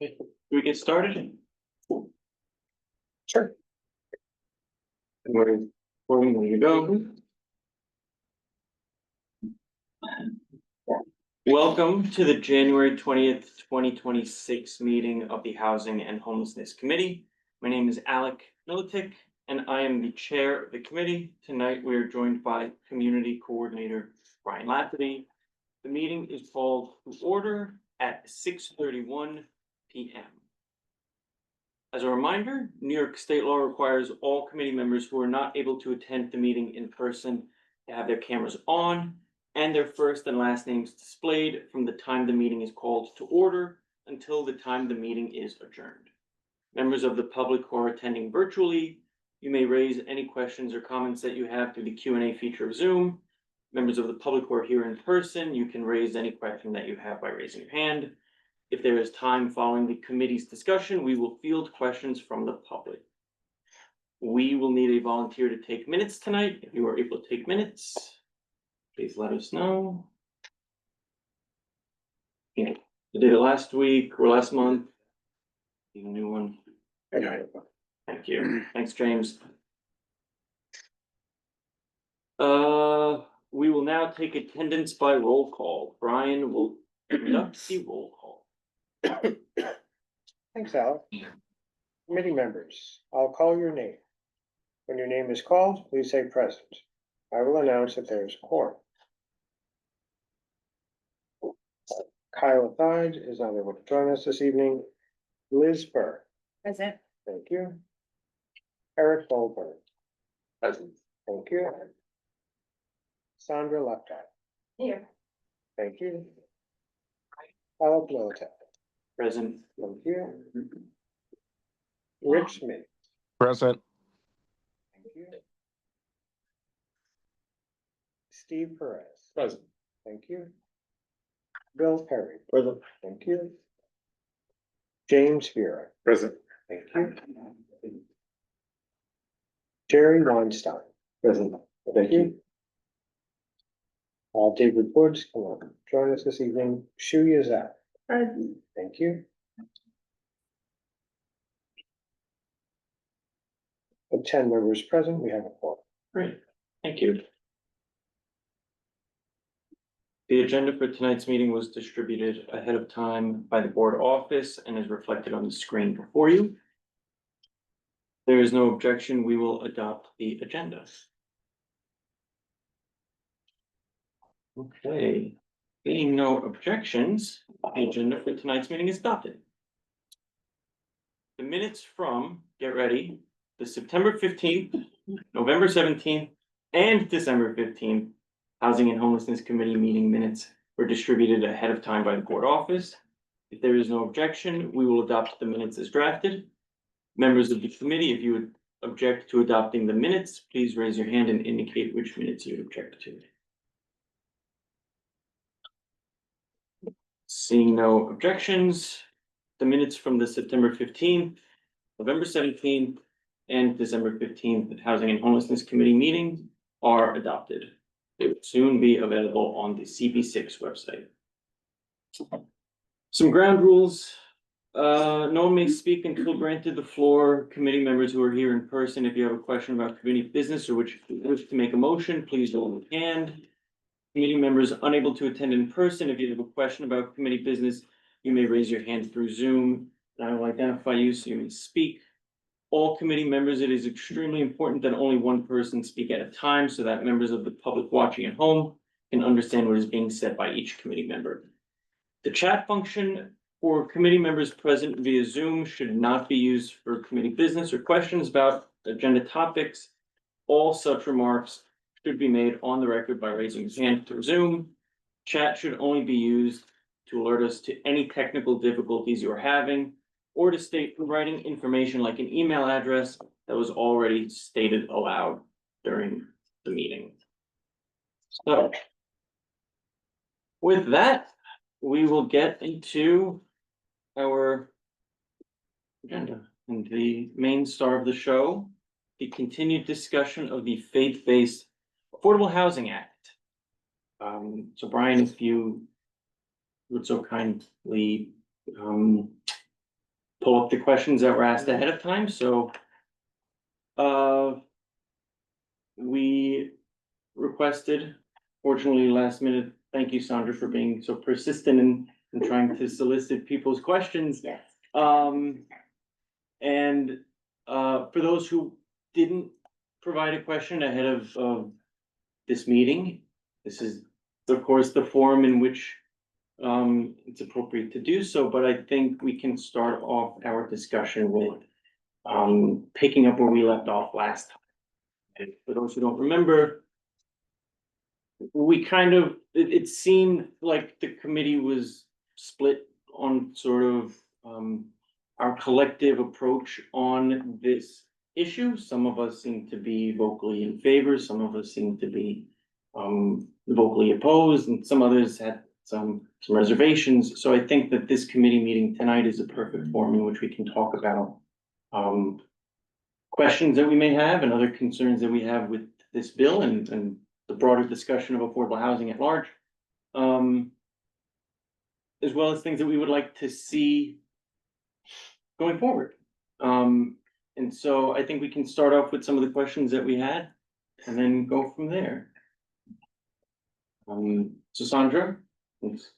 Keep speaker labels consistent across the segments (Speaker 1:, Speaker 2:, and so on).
Speaker 1: Okay, do we get started?
Speaker 2: Sure.
Speaker 1: Where you go? Welcome to the January 20th, 2026 meeting of the Housing and Homelessness Committee. My name is Alec Militic, and I am the chair of the committee. Tonight, we are joined by Community Coordinator Brian Lafferty. The meeting is called to order at 6:31 p.m. As a reminder, New York state law requires all committee members who are not able to attend the meeting in person to have their cameras on and their first and last names displayed from the time the meeting is called to order until the time the meeting is adjourned. Members of the public who are attending virtually, you may raise any questions or comments that you have through the Q&A feature of Zoom. Members of the public who are here in person, you can raise any question that you have by raising your hand. If there is time following the committee's discussion, we will field questions from the public. We will need a volunteer to take minutes tonight. If you are able to take minutes, please let us know. Yeah, I did it last week or last month. Need a new one.
Speaker 2: I got it.
Speaker 1: Thank you. Thanks, James. We will now take attendance by roll call. Brian will conduct the roll call.
Speaker 2: Thanks, Alec. Committee members, I'll call your name. When your name is called, please say present. I will announce that there is a quorum. Kyle Thide is not able to join us this evening. Liz Burr.
Speaker 3: Present.
Speaker 2: Thank you. Eric Goldberg.
Speaker 1: Present.
Speaker 2: Thank you. Sandra Leptide.
Speaker 3: Here.
Speaker 2: Thank you. Alec Militek.
Speaker 1: Present.
Speaker 2: Thank you. Rich Smith.
Speaker 4: Present.
Speaker 2: Thank you. Steve Perez.
Speaker 4: Present.
Speaker 2: Thank you. Bill Perry.
Speaker 4: Present.
Speaker 2: Thank you. James Vera.
Speaker 4: Present.
Speaker 2: Thank you. Jerry Weinstein.
Speaker 4: Present.
Speaker 2: Thank you. David Woods, come on, join us this evening. Shu Yazat.
Speaker 3: Present.
Speaker 2: Thank you. With 10 members present, we have a quorum.
Speaker 1: Great, thank you. The agenda for tonight's meeting was distributed ahead of time by the board office and is reflected on the screen before you. There is no objection, we will adopt the agenda. Okay, being no objections, the agenda for tonight's meeting is adopted. The minutes from, get ready, the September 15th, November 17th, and December 15th Housing and Homelessness Committee meeting minutes were distributed ahead of time by the board office. If there is no objection, we will adopt the minutes as drafted. Members of the committee, if you would object to adopting the minutes, please raise your hand and indicate which minutes you would object to. Seeing no objections, the minutes from the September 15th, November 17th, and December 15th Housing and Homelessness Committee meetings are adopted. They will soon be available on the CB6 website. Some ground rules. No one may speak until granted the floor. Committee members who are here in person, if you have a question about committee business or wish to make a motion, please raise your hand. Committee members unable to attend in person, if you have a question about committee business, you may raise your hand through Zoom, and I will identify you so you may speak. All committee members, it is extremely important that only one person speak at a time so that members of the public watching at home can understand what is being said by each committee member. The chat function for committee members present via Zoom should not be used for committee business or questions about agenda topics. All such remarks should be made on the record by raising your hand through Zoom. Chat should only be used to alert us to any technical difficulties you are having, or to state providing information like an email address that was already stated aloud during the meeting. So, with that, we will get into our agenda and the main star of the show, the continued discussion of the faith-based Affordable Housing Act. So Brian, if you would so kindly pull up the questions that were asked ahead of time, so. We requested, fortunately, last minute, thank you, Sandra, for being so persistent in trying to solicit people's questions.
Speaker 3: Yes.
Speaker 1: And for those who didn't provide a question ahead of this meeting, this is, of course, the forum in which it's appropriate to do so, but I think we can start off our discussion with picking up where we left off last time. And for those who don't remember, we kind of, it seemed like the committee was split on sort of our collective approach on this issue. Some of us seem to be vocally in favor, some of us seem to be vocally opposed, and some others had some reservations. So I think that this committee meeting tonight is a perfect forum in which we can talk about questions that we may have and other concerns that we have with this bill and the broader discussion of affordable housing at large. As well as things that we would like to see going forward. And so I think we can start off with some of the questions that we had and then go from there. So Sandra? Thanks.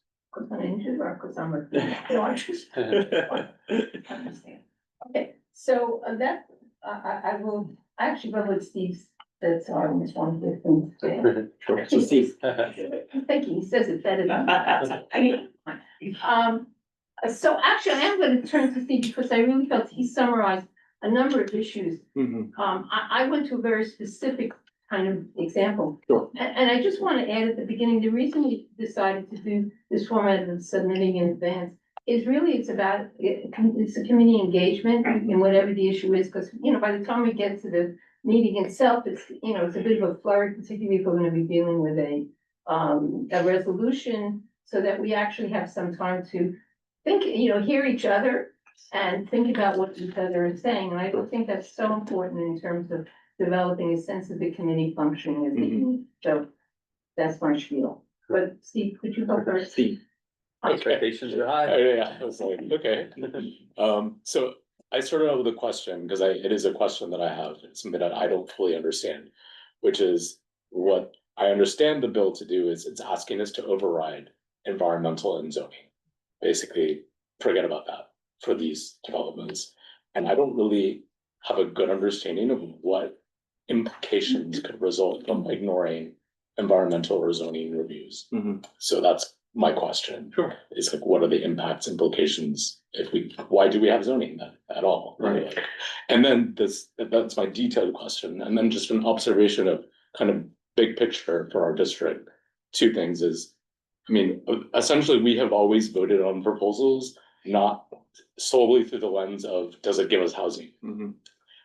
Speaker 3: Okay, so that, I will, I actually go with Steve's, that's our responsibility.
Speaker 1: Sure. So Steve.
Speaker 3: I'm thinking, he says it better than I. So actually, I am gonna turn to Steve because I really felt he summarized a number of issues.
Speaker 1: Mhm.
Speaker 3: I went to a very specific kind of example.
Speaker 1: Sure.
Speaker 3: And I just want to add at the beginning, the reason we decided to do this format of submitting in advance is really, it's about, it's a community engagement in whatever the issue is, because, you know, by the time we get to the meeting itself, it's, you know, it's a bit of a flurry, particularly if we're gonna be dealing with a resolution, so that we actually have some time to think, you know, hear each other and think about what each other is saying. And I think that's so important in terms of developing a sense of the committee functioning as a unit. So that's my spiel. But Steve, could you go first?
Speaker 1: Steve.
Speaker 4: Expectations are high.
Speaker 5: Yeah, I was like, okay. So I started out with a question, because it is a question that I have, it's something that I don't fully understand, which is what I understand the bill to do is it's asking us to override environmental and zoning. Basically, forget about that for these developments. And I don't really have a good understanding of what implications could result from ignoring environmental or zoning reviews.
Speaker 1: Mhm.
Speaker 5: So that's my question.
Speaker 1: Sure.
Speaker 5: Is like, what are the impacts, implications, why do we have zoning then at all?
Speaker 1: Right.
Speaker 5: Like, and then that's my detailed question. And then just an observation of kind of big picture for our district. Two things is, I mean, essentially, we have always voted on proposals, not solely through the lens of, does it give us housing?
Speaker 1: Mhm.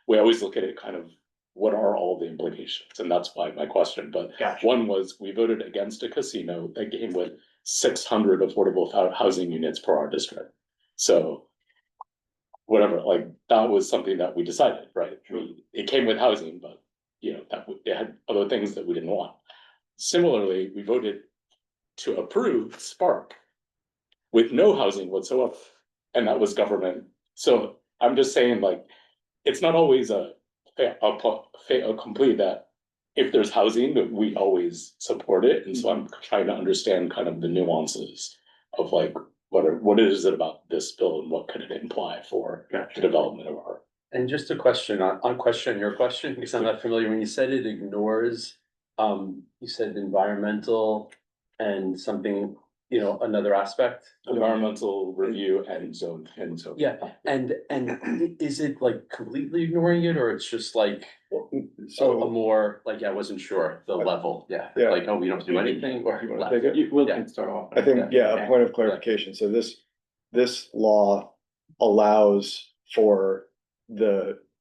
Speaker 5: We always look at it kind of, what are all the implications? And that's why my question, but
Speaker 1: Gotcha.
Speaker 5: one was, we voted against a casino that came with 600 affordable housing units per our district. So whatever, like, that was something that we decided, right? It came with housing, but you know, it had other things that we didn't want. Similarly, we voted to approve Spark with no housing whatsoever, and that was government. So I'm just saying, like, it's not always a complete that if there's housing, that we always support it. And so I'm trying to understand kind of the nuances of like, what is it about this bill and what could it imply for the development of our.
Speaker 4: And just a question on question, your question, because I'm not familiar, when you said it ignores, you said environmental and something, you know, another aspect.
Speaker 5: Environmental review and zone.
Speaker 4: Yeah, and is it like completely ignoring it, or it's just like a more, like, I wasn't sure the level,
Speaker 2: Yeah.
Speaker 4: like, oh, we don't do anything, or.
Speaker 2: You wanna take it?
Speaker 1: We'll
Speaker 4: Yeah.
Speaker 1: can start off.
Speaker 2: I think, yeah, a point of clarification. So this law allows for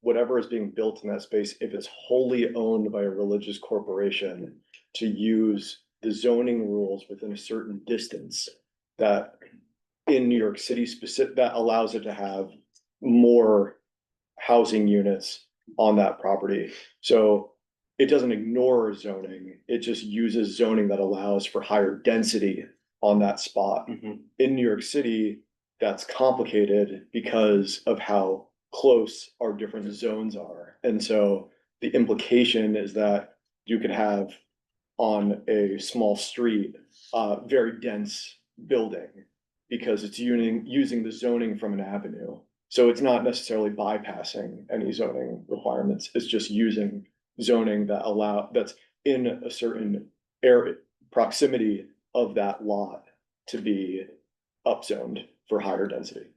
Speaker 2: whatever is being built in that space, if it's wholly owned by a religious corporation, to use the zoning rules within a certain distance that in New York City specific, that allows it to have more housing units on that property. So it doesn't ignore zoning, it just uses zoning that allows for higher density on that spot.
Speaker 1: Mhm.
Speaker 2: In New York City, that's complicated because of how close our different zones are. And so the implication is that you could have on a small street, very dense building because it's using the zoning from an avenue. So it's not necessarily bypassing any zoning requirements. It's just using zoning that's in a certain area, proximity of that lot to be upzoned for higher density.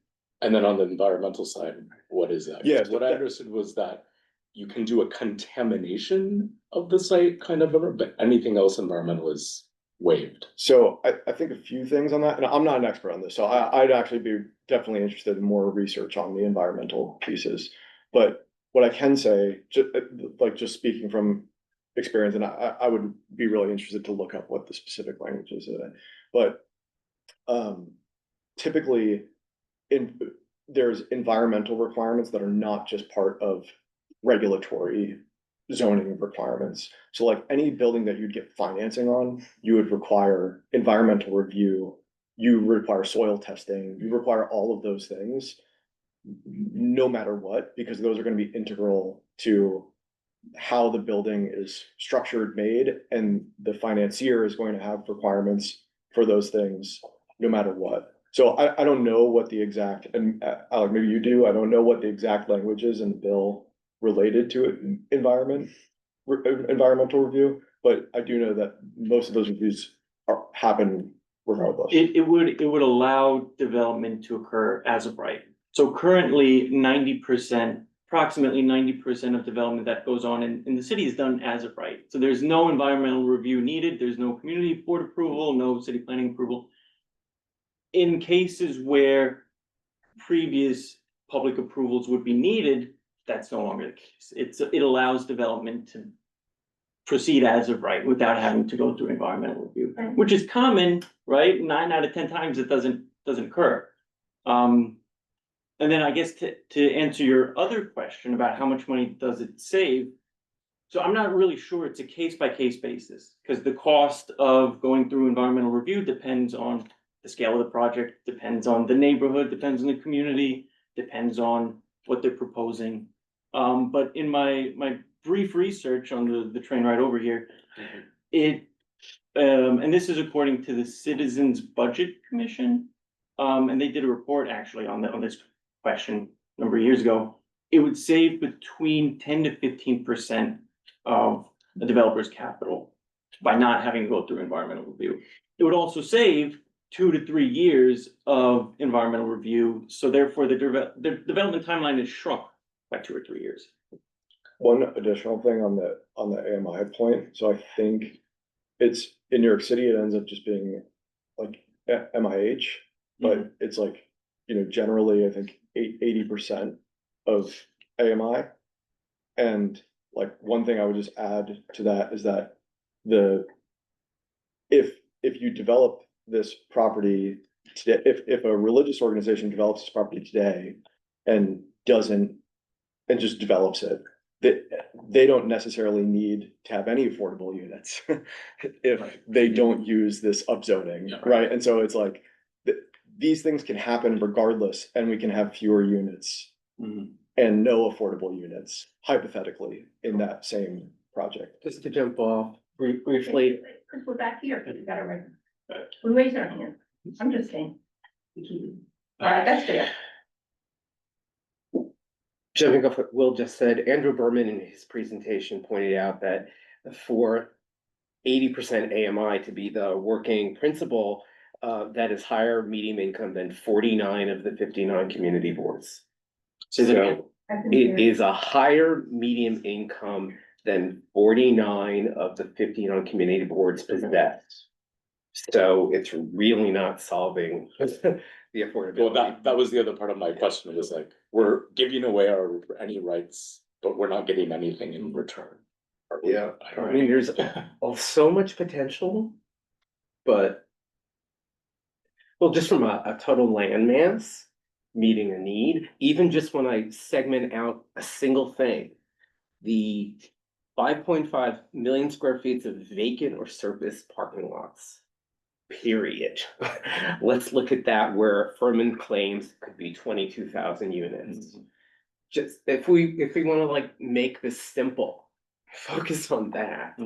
Speaker 5: And then on the environmental side, what is that?
Speaker 2: Yeah,
Speaker 5: What I understood was that you can do a contamination of the site kind of, but anything else environmental is waived.
Speaker 2: So I think a few things on that, and I'm not an expert on this, so I'd actually be definitely interested in more research on the environmental pieces. But what I can say, just speaking from experience, and I would be really interested to look up what the specific language is. But typically, there's environmental requirements that are not just part of regulatory zoning requirements. So like any building that you'd get financing on, you would require environmental review, you require soil testing, you require all of those things, no matter what, because those are going to be integral to how the building is structured, made, and the financier is going to have requirements for those things, no matter what. So I don't know what the exact, and Alec, maybe you do, I don't know what the exact language is in the bill related to it, environmental review, but I do know that most of those reviews happen regardless.
Speaker 1: It would allow development to occur as of right. So currently, approximately 90% of development that goes on in the city is done as of right. So there's no environmental review needed, there's no community board approval, no city planning approval. In cases where previous public approvals would be needed, that's no longer the case. It allows development to proceed as of right without having to go through environmental review,
Speaker 3: Right.
Speaker 1: which is common, right? 9 out of 10 times it doesn't occur. And then I guess to answer your other question about how much money does it save, so I'm not really sure. It's a case by case basis because the cost of going through environmental review depends on the scale of the project, depends on the neighborhood, depends on the community, depends on what they're proposing. But in my brief research on the train ride over here, and this is according to the Citizens Budget Commission, and they did a report actually on this question a number of years ago. It would save between 10 to 15% of the developer's capital by not having to go through environmental review. It would also save 2 to 3 years of environmental review, so therefore the development timeline is shrunk by 2 or 3 years.
Speaker 2: One additional thing on the AMI point, so I think it's in New York City, it ends up just being like MIH, but it's like, generally, I think 80% of AMI. And like, one thing I would just add to that is that if you develop this property today, if a religious organization develops this property today and just develops it, they don't necessarily need to have any affordable units if they don't use this upzoning,
Speaker 5: Yeah,
Speaker 2: right? And so it's like, these things can happen regardless, and we can have fewer units and no affordable units, hypothetically, in that same project.
Speaker 6: Just to jump off briefly,
Speaker 3: Because we're back here, because we got it right. We raised our hand. I'm just saying. All right, that's fair.
Speaker 6: jumping off what Will just said, Andrew Berman in his presentation pointed out that for 80% AMI to be the working principle, that is higher medium income than 49 of the 59 community boards. So it is a higher medium income than 49 of the 59 community boards possess. So it's really not solving the affordability.
Speaker 5: Well, that was the other part of my question. It was like, we're giving away any rights, but we're not getting anything in return.
Speaker 6: Yeah,
Speaker 5: I don't
Speaker 6: I mean, there's so much potential, but well, just from a total land mass meeting a need, even just when I segment out a single thing, the 5.5 million square feet of vacant or surface parking lots period. Let's look at that where Furman claims could be 22,000 units. Just if we want to like make this simple, focus on that.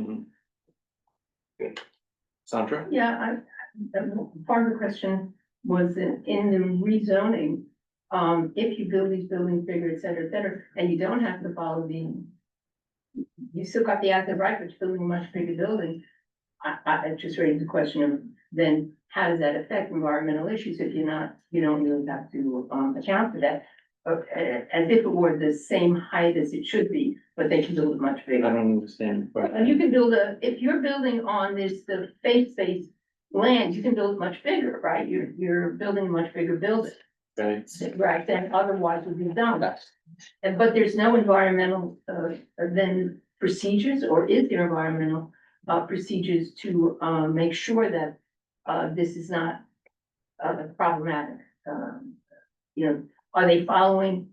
Speaker 1: Sandra?
Speaker 3: Yeah, part of the question was in the rezoning, if you build these buildings bigger, et cetera, and you don't have to follow you still got the active right, but you're building a much bigger building. I just raised the question of then how does that affect environmental issues if you don't really have to, account for that? As if it were the same height as it should be, but they can build it much
Speaker 1: I
Speaker 3: bigger.
Speaker 1: don't understand.
Speaker 3: And you can if you're building on the faith-based land, you can build it much bigger, right? You're building a much bigger building,
Speaker 1: Right.
Speaker 3: right, than otherwise would be done. But there's no environmental, then procedures, or is there environmental, procedures to, make sure that, this is not, problematic? You know, are they following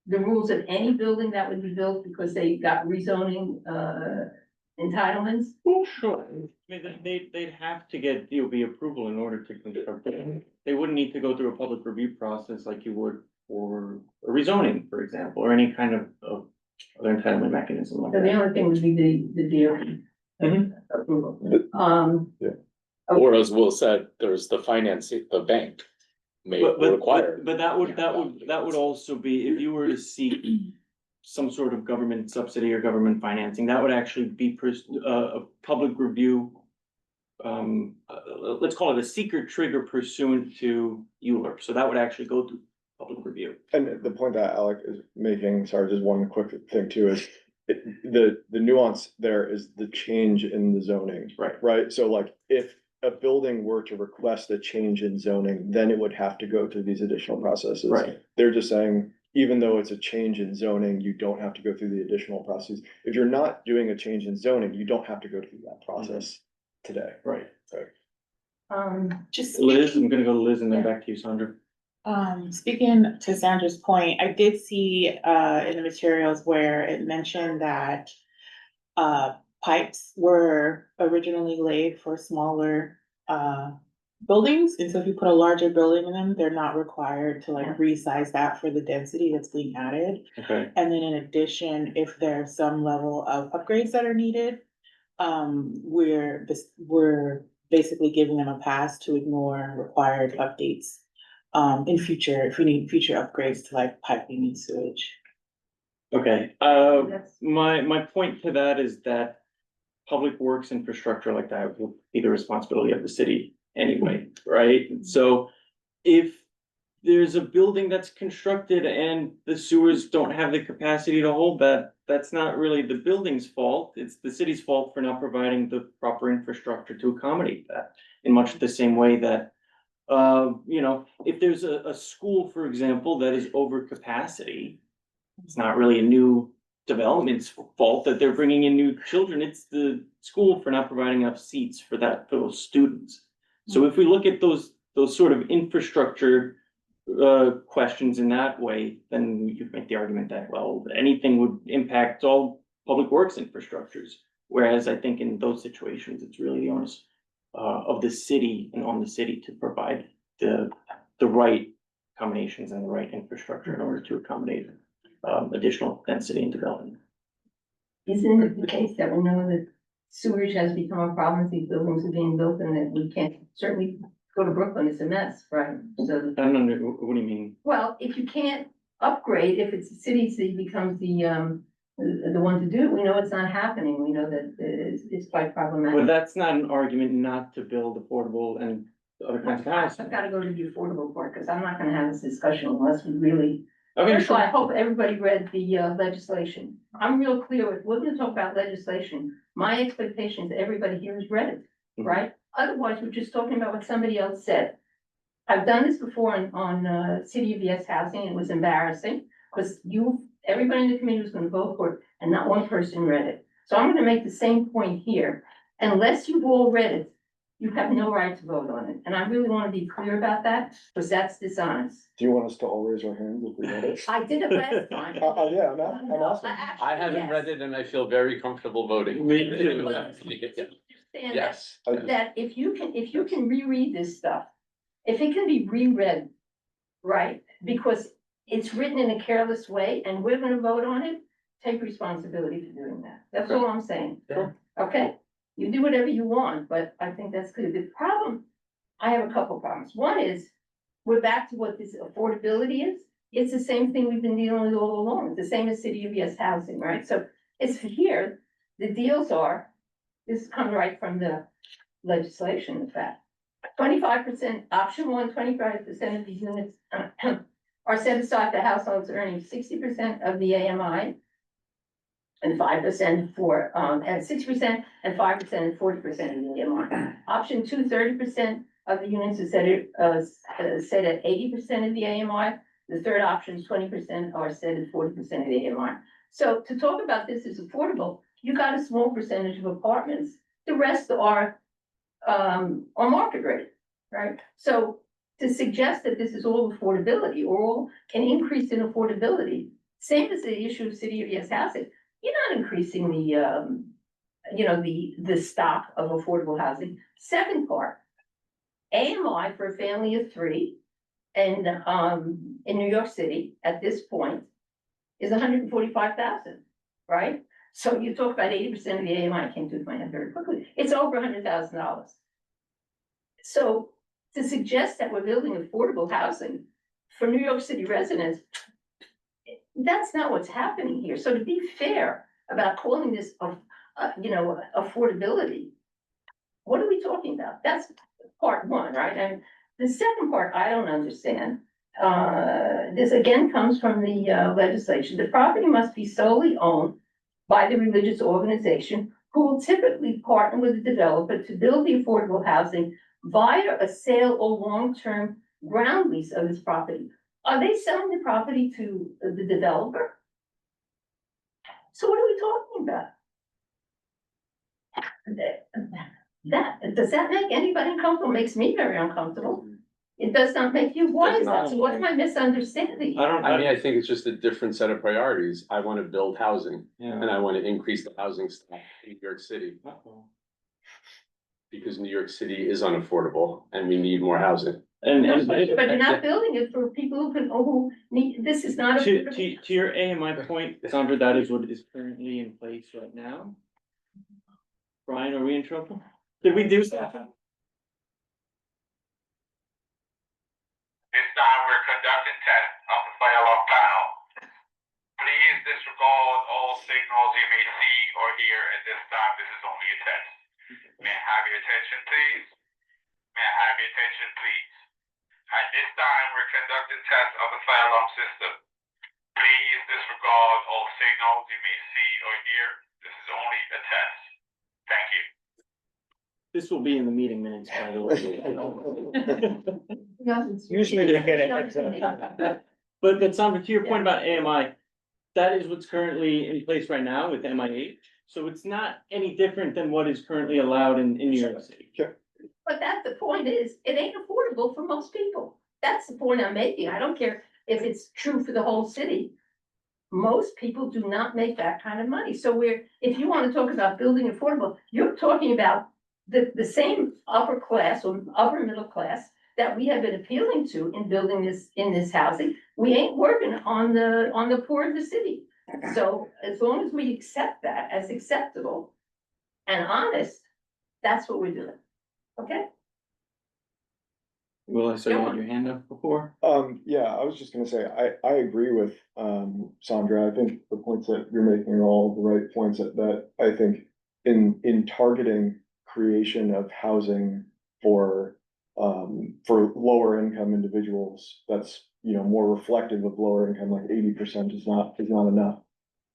Speaker 3: the rules of any building that would be built because they got rezoning, entitlements?
Speaker 1: Sure. I mean, they'd have to get DOB approval in order to construct it. They wouldn't need to go through a public review process like you would for a rezoning, for example, or any kind of other entitlement mechanism like
Speaker 3: So the
Speaker 1: that.
Speaker 3: only thing would be the DOB
Speaker 1: Mhm.
Speaker 3: approval.
Speaker 5: Or as Will said, there's the financing, the bank may require.
Speaker 1: But that would also be, if you were to seek some sort of government subsidy or government financing, that would actually be a public review. Let's call it a secret trigger pursuant to ULURP, so that would actually go through public review.
Speaker 2: And the point that Alec is making, sorry, just one quick thing too, is the nuance there is the change in the zoning.
Speaker 1: Right.
Speaker 2: Right, so like if a building were to request a change in zoning, then it would have to go through these additional processes.
Speaker 1: Right.
Speaker 2: They're just saying, even though it's a change in zoning, you don't have to go through the additional process. If you're not doing a change in zoning, you don't have to go through that process today.
Speaker 1: Right.
Speaker 7: Just
Speaker 1: Liz,
Speaker 7: speaking,
Speaker 1: I'm gonna go to Liz and then back to you, Sandra.
Speaker 7: speaking to Sandra's point, I did see, in the materials where it mentioned that, pipes were originally laid for smaller, buildings. And so if you put a larger building in them, they're not required to like resize that for the density that's being added.
Speaker 1: Okay.
Speaker 7: And then in addition, if there's some level of upgrades that are needed, we're basically giving them a pass to ignore required updates in future, if we need future upgrades to like piping and sewage.
Speaker 1: Okay,
Speaker 3: That's-
Speaker 1: my point to that is that public works infrastructure like that will be the responsibility of the city anyway, right? So if there's a building that's constructed and the sewers don't have the capacity to hold that, that's not really the building's fault. It's the city's fault for not providing the proper infrastructure to accommodate that. In much the same way that, you know, if there's a school, for example, that is over capacity, it's not really a new development's fault that they're bringing in new children. It's the school for not providing enough seats for those students. So if we look at those sort of infrastructure questions in that way, then you make the argument that, well, anything would impact all public works infrastructures. Whereas I think in those situations, it's really the onus of the city and on the city to provide the right combinations and the right infrastructure in order to accommodate additional density and development.
Speaker 3: Isn't it the case that we know that sewage has become a problem as these buildings are being built and that we can't certainly go to Brooklyn, it's a mess, right? So,
Speaker 1: I don't know, what do you mean?
Speaker 3: well, if you can't upgrade, if it's the city that becomes the one to do it, we know it's not happening. We know that it's quite
Speaker 1: But
Speaker 3: problematic.
Speaker 1: that's not an argument not to build affordable and other kinds of housing.
Speaker 3: I've gotta go to the affordable part, because I'm not gonna have this discussion unless we really.
Speaker 1: Okay,
Speaker 3: First of all, I
Speaker 1: sure.
Speaker 3: hope everybody read the legislation. I'm real clear with, we're gonna talk about legislation. My expectation is everybody here has read it,
Speaker 1: Mhm.
Speaker 3: right? Otherwise, we're just talking about what somebody else said. I've done this before on City of Yes housing, and it was embarrassing, because everybody in the committee was gonna vote for it, and not one person read it. So I'm gonna make the same point here. Unless you've all read it, you have no right to vote on it. And I really wanna be clear about that, because that's dishonest.
Speaker 2: Do you want us to all raise our hands if we read it?
Speaker 3: I did it last time.
Speaker 2: Yeah, I'm asking.
Speaker 3: Actually,
Speaker 4: I haven't
Speaker 3: yes.
Speaker 4: read it and I feel very comfortable voting.
Speaker 1: Me too.
Speaker 4: Yeah.
Speaker 3: understand that,
Speaker 4: Yes.
Speaker 3: that if you can reread this stuff, if it can be reread, right? Because it's written in a careless way and we're gonna vote on it, take responsibility for doing that. That's all I'm saying.
Speaker 4: Yeah.
Speaker 3: Okay? You do whatever you want, but I think that's good. The problem, I have a couple problems. One is, we're back to what this affordability is. It's the same thing we've been dealing with all along. It's the same as City of Yes housing, right? So it's here, the deals are, this comes right from the legislation, in fact. 25%, option one, 25% of the units are set aside for households earning 60% of the AMI. And 5% for, and 6% and 5% and 40% of the AMI. Option two, 30% of the units are set at 80% of the AMI. The third option, 20% are set at 40% of the AMI. So to talk about this as affordable, you got a small percentage of apartments. The rest are market rate, right? So to suggest that this is all affordability or all an increase in affordability, same as the issue of City of Yes housing, you're not increasing the stock of affordable housing. Second part, AMI for a family of three and in New York City at this point is 145,000, right? So you talk about 80% of the AMI, I can't do my head very quickly, it's over $100,000. So to suggest that we're building affordable housing for New York City residents, that's not what's happening here. So to be fair about calling this affordability, what are we talking about? That's part one, right? And the second part, I don't understand. This again comes from the legislation. The property must be solely owned by the religious organization who will typically partner with the developer to build the affordable housing via a sale or long-term ground lease of this property. Are they selling the property to the developer? So what are we talking about? Does that make anybody uncomfortable? Makes me very uncomfortable. It does not make you. Why is that? So what am I misunderstanding?
Speaker 4: I mean, I think it's just a different set of priorities. I wanna build housing
Speaker 1: Yeah.
Speaker 4: and I wanna increase the housing stock in New York City. Because New York City is unaffordable and we need more housing.
Speaker 1: And
Speaker 3: But you're not building it for people who need, this is not.
Speaker 1: to your AMI point, Sandra, that is what is currently in place right now. Brian, are we in trouble? Did we do something?
Speaker 8: This time we're conducting tests of the fire alarm panel. Please disregard all signals you may see or hear at this time. This is only a test. May I have your attention, please? May I have your attention, please? At this time, we're conducting tests of the fire alarm system. Please disregard all signals you may see or hear. This is only a test. Thank you.
Speaker 1: This will be in the meeting minutes, by the way.
Speaker 3: Usually
Speaker 6: they get a heads up.
Speaker 1: But Sandra, to your point about AMI, that is what's currently in place right now with MIH. So it's not any different than what is currently allowed in New York City.
Speaker 3: But that's the point is, it ain't affordable for most people. That's the point I'm making. I don't care if it's true for the whole city. Most people do not make that kind of money. So if you want to talk about building affordable, you're talking about the same upper class or upper middle class that we have been appealing to in building this housing. We ain't working on the poor of the city. So as long as we accept that as acceptable and honest, that's what we're doing. Okay?
Speaker 1: Will, I saw you had your hand up before.
Speaker 2: Yeah, I was just gonna say, I agree with, Sandra. I think the points that you're making are all the right points that I think in targeting creation of housing for lower income individuals, that's, more reflective of lower income, like 80% is not enough.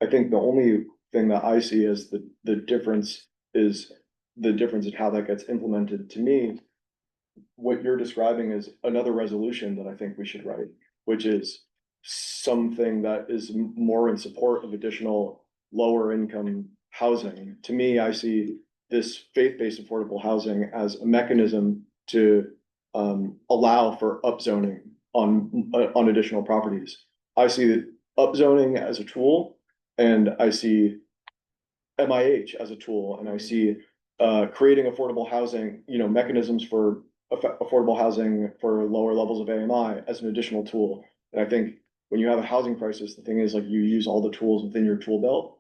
Speaker 2: I think the only thing that I see as the difference is the difference in how that gets implemented. To me, what you're describing is another resolution that I think we should write, which is something that is more in support of additional lower income housing. To me, I see this faith-based affordable housing as a mechanism to allow for upzoning on additional properties. I see upzoning as a tool, and I see MIH as a tool, and I see creating affordable housing, mechanisms for affordable housing for lower levels of AMI as an additional tool. And I think when you have a housing crisis, the thing is like you use all the tools within your tool belt.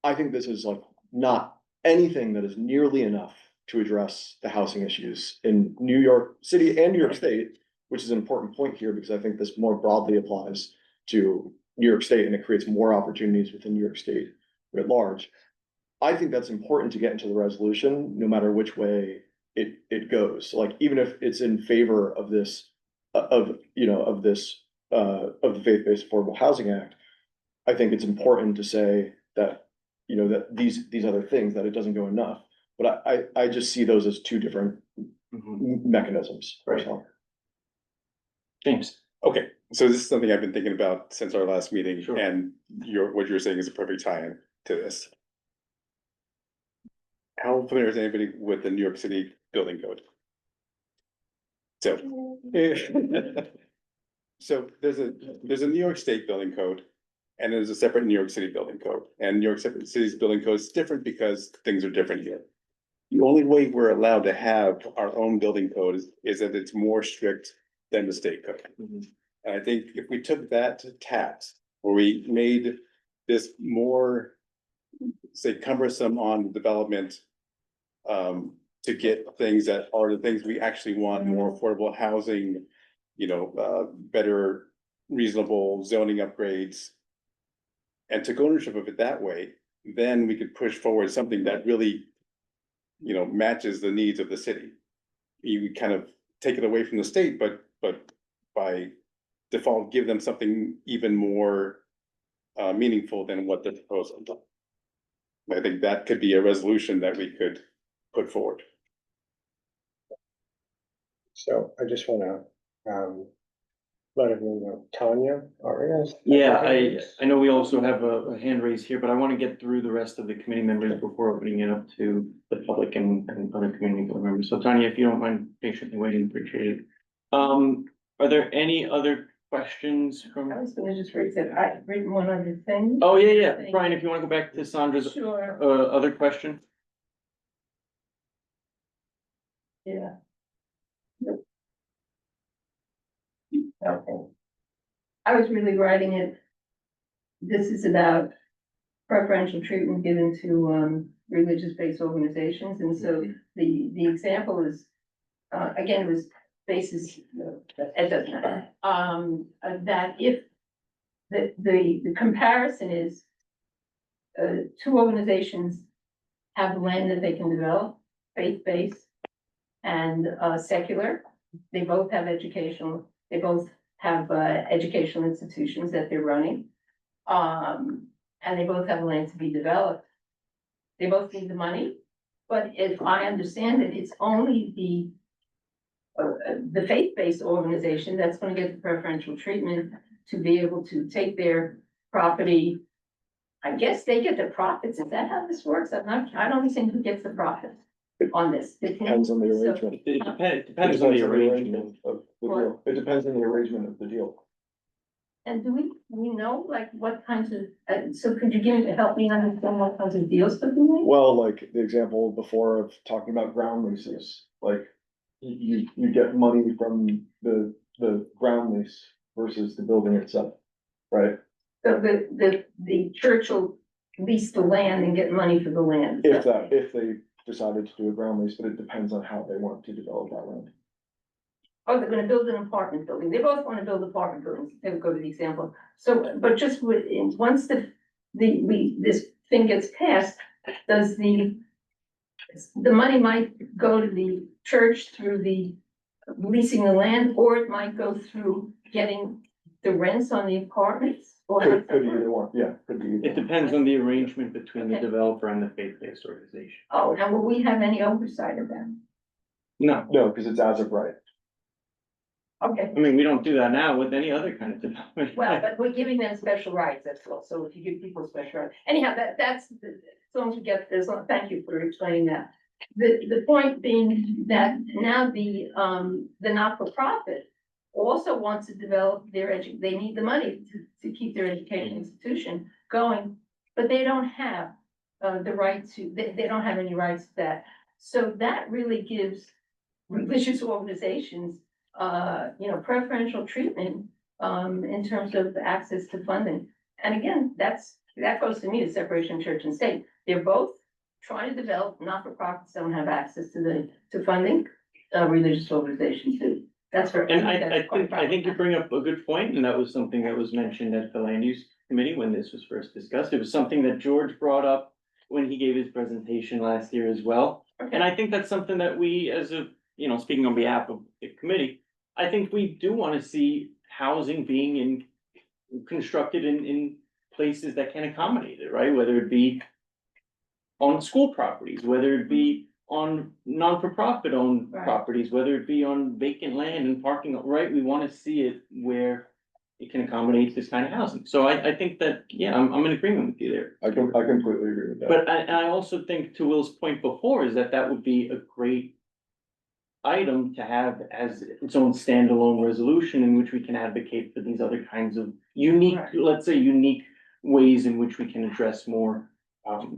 Speaker 2: I think this is like not anything that is nearly enough to address the housing issues in New York City and New York State, which is an important point here because I think this more broadly applies to New York State and it creates more opportunities within New York State writ large. I think that's important to get into the resolution, no matter which way it goes. Like, even if it's in favor of this, of the Faith-Based Affordable Housing Act, I think it's important to say that, that these other things, that it doesn't go enough. But I just see those as two different mechanisms.
Speaker 1: Right. James.
Speaker 5: Okay, so this is something I've been thinking about since our last meeting,
Speaker 1: Sure.
Speaker 5: and what you're saying is a perfect tie-in to this. How familiar is anybody with the New York City building code? So. So there's a New York State building code, and there's a separate New York City building code, and New York City's building code is different because things are different here. The only way we're allowed to have our own building code is that it's more strict than the state code. And I think if we took that to task, or we made this more, say, cumbersome on development, to get things that are the things we actually want, more affordable housing, better reasonable zoning upgrades, and took ownership of it that way, then we could push forward something that really, matches the needs of the city. You would kind of take it away from the state, but by default, give them something even more meaningful than what they're proposing. I think that could be a resolution that we could put forward.
Speaker 9: So I just wanna, let everyone know, Tanya, Arias.
Speaker 1: Yeah, I know we also have a hand raised here, but I want to get through the rest of the committee members before opening it up to the public and other community members. So Tanya, if you don't mind patiently waiting, appreciate it. Are there any other questions from?
Speaker 3: I was gonna just raise it, I've written one other thing.
Speaker 1: Oh, yeah. Brian, if you want to go back to Sandra's
Speaker 3: Sure,
Speaker 1: other question?
Speaker 3: yeah. Okay. I was really writing it. This is about preferential treatment given to religious-based organizations, and so the example is, again, it was basis, it doesn't matter. That if the comparison is two organizations have land that they can develop, faith-based and secular. They both have educational, they both have educational institutions that they're running. And they both have land to be developed. They both need the money, but if I understand it, it's only the faith-based organization that's gonna get the preferential treatment to be able to take their property. I guess they get the profits. Is that how this works? I don't understand who gets the profits on this.
Speaker 2: Depends on the
Speaker 3: So-
Speaker 2: arrangement.
Speaker 1: It depends on the arrangement.
Speaker 2: of the deal. It depends on the arrangement of the deal.
Speaker 3: And do we know like what kinds of, so could you help me understand what kinds of deals could be made?
Speaker 2: Well, like the example before of talking about ground leases, like you get money from the ground lease versus the building itself, right?
Speaker 3: So the church will lease the land and get money for the land.
Speaker 2: If they decided to do a ground lease, but it depends on how they want to develop that land.
Speaker 3: Oh, they're gonna build an apartment building. They both wanna build apartment buildings. They would go to the example. So, but just once this thing gets passed, does the money might go to the church through the leasing the land, or it might go through getting the rents on the apartments? Or
Speaker 2: Could be either one, yeah, could be either
Speaker 1: It
Speaker 2: one.
Speaker 1: depends on the arrangement between the
Speaker 3: Okay.
Speaker 1: developer and the faith-based organization.
Speaker 3: Oh, and will we have any oversight of that?
Speaker 1: No,
Speaker 2: No, because it's as of right.
Speaker 3: Okay,
Speaker 1: I mean, we don't do that now with any other kind of development.
Speaker 3: well, but we're giving them special rights, that's all. So if you give people special rights, anyhow, that's, as long as we get this, thank you for explaining that. The point being that now the not-for-profit also wants to develop they need the money to keep their education institution going, but they don't have the right to, they don't have any rights to that. So that really gives religious organizations, preferential treatment, in terms of access to funding. And again, that goes to me to separation of church and state. They're both trying to develop, not-for-profits don't have access to funding, religious organizations do. That's for.
Speaker 1: And
Speaker 3: that's quite
Speaker 1: I think you
Speaker 3: problematic.
Speaker 1: bring up a good point, and that was something that was mentioned at the land use committee when this was first discussed. It was something that George brought up when he gave his presentation last year as well. And I think that's something that we, as a, speaking on behalf of the committee, I think we do wanna see housing being constructed in places that can accommodate it, right? Whether it be on school properties, whether it be on non-for-profit owned
Speaker 3: Right.
Speaker 1: properties, whether it be on vacant land and parking, right? We wanna see it where it can accommodate this kind of housing. So I think that, yeah, I'm in agreement with you there.
Speaker 2: I completely agree with that.
Speaker 1: But I also think, to Will's point before, is that would be a great item to have as its own standalone resolution in which we can advocate for these other kinds of unique,
Speaker 3: Right.
Speaker 1: let's say, unique ways in which we can address more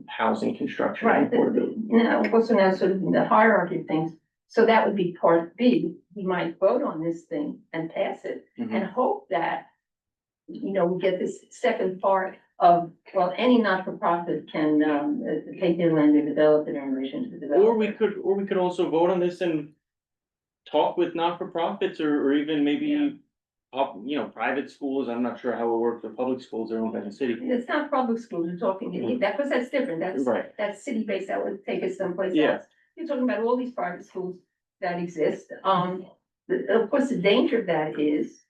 Speaker 1: housing construction and
Speaker 3: Right,
Speaker 1: affordability.
Speaker 3: now, also now sort of the hierarchy of things, so that would be part B. We might vote on this thing and pass it
Speaker 1: Mhm.
Speaker 3: and hope that, we get this second part of, well, any not-for-profit can, take their land and develop it in relation to the developer.
Speaker 1: Or we could also vote on this and talk with not-for-profits or even maybe private schools. I'm not sure how it works with public schools that are owned by the city.
Speaker 3: It's not public schools, you're talking, because that's different,
Speaker 1: Right.
Speaker 3: that's city-based, that would take us someplace
Speaker 1: Yeah.
Speaker 3: else. You're talking about all these private schools that exist, of course, the danger of that is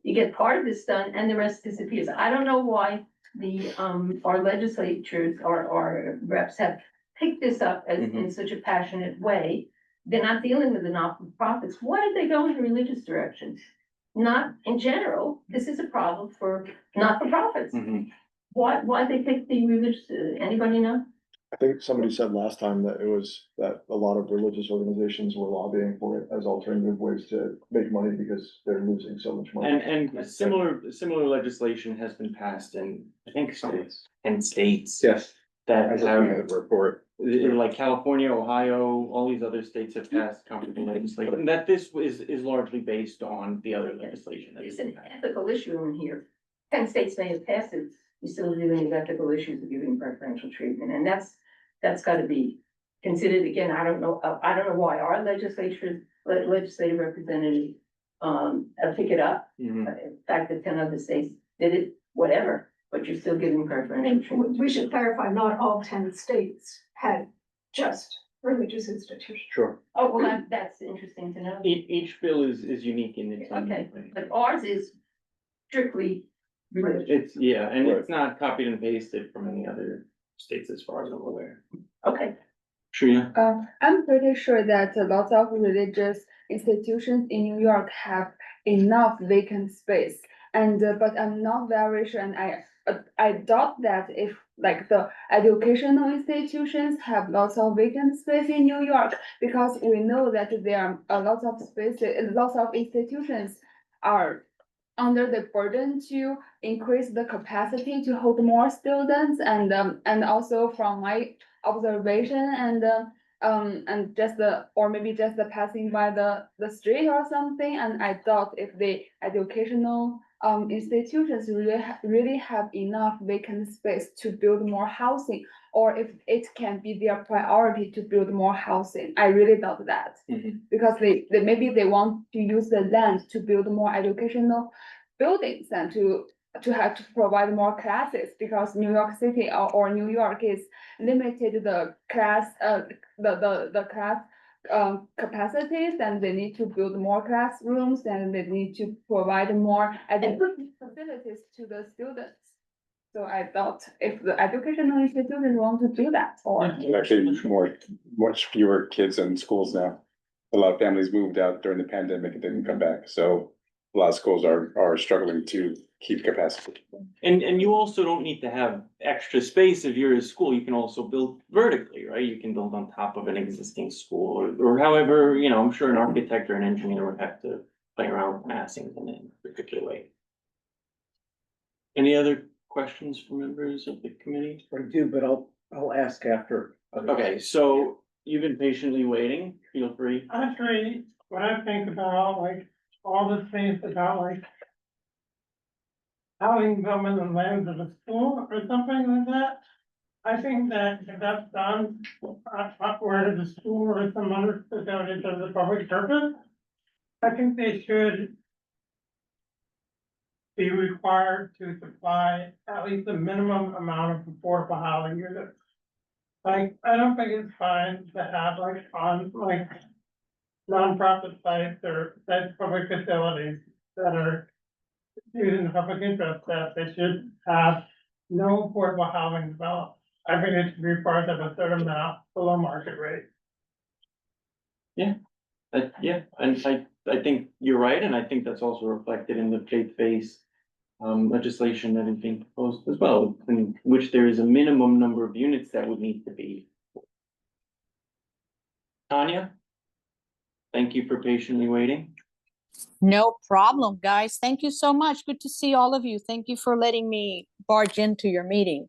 Speaker 3: you get part of this done and the rest disappears. I don't know why our legislatures, our reps have picked this up as in such a passionate way. They're not dealing with the not-for-profits. Why did they go in the religious direction? Not in general, this is a problem for not-for-profits.
Speaker 1: Mhm.
Speaker 3: Why they pick the religious, anybody know?
Speaker 2: I think somebody said last time that it was that a lot of religious organizations were lobbying for it as alternative ways to make money because they're losing so much money.
Speaker 1: And similar legislation has been passed in, I think, some 10 states.
Speaker 6: Yes,
Speaker 1: That
Speaker 6: I just
Speaker 1: have,
Speaker 6: read the report.
Speaker 1: like California, Ohio, all these other states have passed comparable legislation. And that this is largely based on the other legislation. that
Speaker 3: There's
Speaker 1: has
Speaker 3: an
Speaker 1: been passed.
Speaker 3: ethical issue in here. 10 states may have passed it, we still dealing with ethical issues of giving preferential treatment, and that's gotta be considered. Again, I don't know why our legislative representatives, pick it up.
Speaker 1: Mhm.
Speaker 3: In fact, the 10 other states did it, whatever, but you're still giving preferential
Speaker 10: And
Speaker 3: treatment.
Speaker 10: we should clarify, not all 10 states had just religious institutions.
Speaker 2: Sure.
Speaker 3: Oh, well, that's interesting to know.
Speaker 1: Each bill is unique in its own
Speaker 3: Okay,
Speaker 1: way.
Speaker 3: but ours is strictly religious.
Speaker 1: It's, yeah, and
Speaker 2: Right.
Speaker 1: it's not copied and pasted from any other states as far as I'm aware.
Speaker 3: Okay,
Speaker 1: Trina?
Speaker 11: I'm pretty sure that a lot of religious institutions in New York have enough vacant space. And, but I'm not very sure, and I doubt that if like the educational institutions have lots of vacant space in New York, because we know that there are a lot of spaces, lots of institutions are under the burden to increase the capacity to hold more students and also from my observation and just or maybe just the passing by the street or something, and I doubt if the educational institutions really have enough vacant space to build more housing, or if it can be their priority to build more housing. I really doubt that.
Speaker 1: Mhm.
Speaker 11: Because they maybe they want to use the land to build more educational buildings and to have to provide more classes, because New York City or New York is limited the class the class capacities, and they need to build more classrooms, and they need to provide more education facilities to the students. So I thought if the educational institutions want to do that, or
Speaker 5: Actually, much fewer kids in schools now. A lot of families moved out during the pandemic and didn't come back, so a lot of schools are struggling to keep capacity.
Speaker 1: And you also don't need to have extra space if you're a school. You can also build vertically, right? You can build on top of an existing school or however, I'm sure an architect or an engineer would have to play around with massing in a particular way. Any other questions from members of the committee?
Speaker 9: I do, but I'll ask after.
Speaker 1: Okay, so you've been patiently waiting, feel free.
Speaker 9: Actually, when I think about like all the things about like housing development and land of a school or something like that, I think that if that's done, where the school or some other facility does a public purpose, I think they should be required to supply at least a minimum amount of affordable housing units. Like, I don't think it's fine to have like on like nonprofit sites or public facilities that are using the public interest, that they should have no affordable housing developed. I think it should be required of a certain amount below market rate.
Speaker 1: Yeah, and I think you're right, and I think that's also reflected in the faith-based legislation that is being proposed as well, in which there is a minimum number of units that would need to be. Tanya? Thank you for patiently waiting.
Speaker 12: No problem, guys. Thank you so much. Good to see all of you. Thank you for letting me barge into your meeting.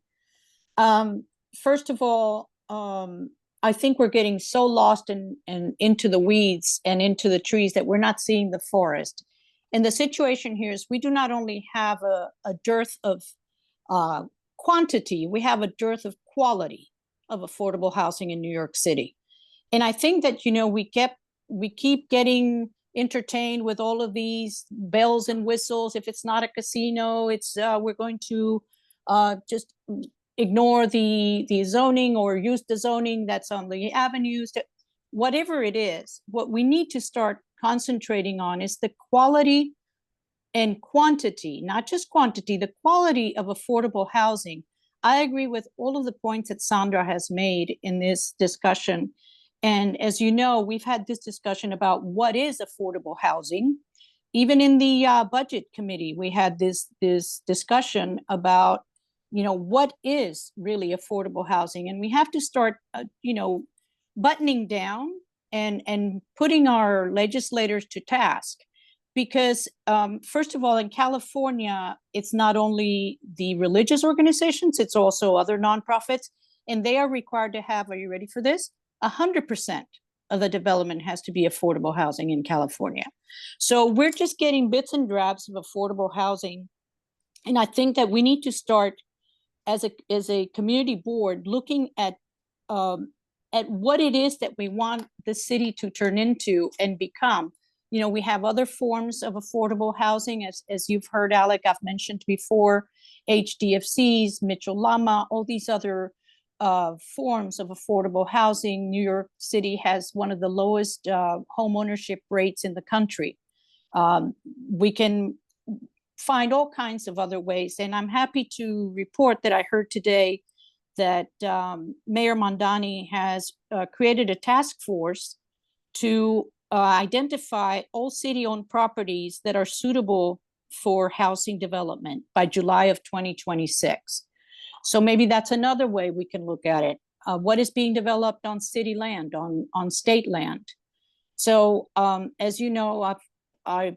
Speaker 12: First of all, I think we're getting so lost in into the weeds and into the trees that we're not seeing the forest. And the situation here is we do not only have a dearth of quantity, we have a dearth of quality of affordable housing in New York City. And I think that, you know, we keep getting entertained with all of these bells and whistles. If it's not a casino, it's we're going to just ignore the zoning or use the zoning that's on the avenues. Whatever it is, what we need to start concentrating on is the quality and quantity, not just quantity, the quality of affordable housing. I agree with all of the points that Sandra has made in this discussion. And as you know, we've had this discussion about what is affordable housing. Even in the budget committee, we had this discussion about, you know, what is really affordable housing, and we have to start, you know, buttoning down and putting our legislators to task, because first of all, in California, it's not only the religious organizations, it's also other nonprofits, and they are required to have. Are you ready for this? 100% of the development has to be affordable housing in California. So we're just getting bits and drabs of affordable housing. And I think that we need to start as a community board looking at what it is that we want the city to turn into and become. You know, we have other forms of affordable housing, as you've heard, Alec, I've mentioned before, HDFCs, Mitchell Lama, all these other forms of affordable housing. New York City has one of the lowest home ownership rates in the country. We can find all kinds of other ways, and I'm happy to report that I heard today that Mayor Mondani has created a task force to identify all city-owned properties that are suitable for housing development by July of 2026. So maybe that's another way we can look at it. What is being developed on city land, on state land? So as you know, I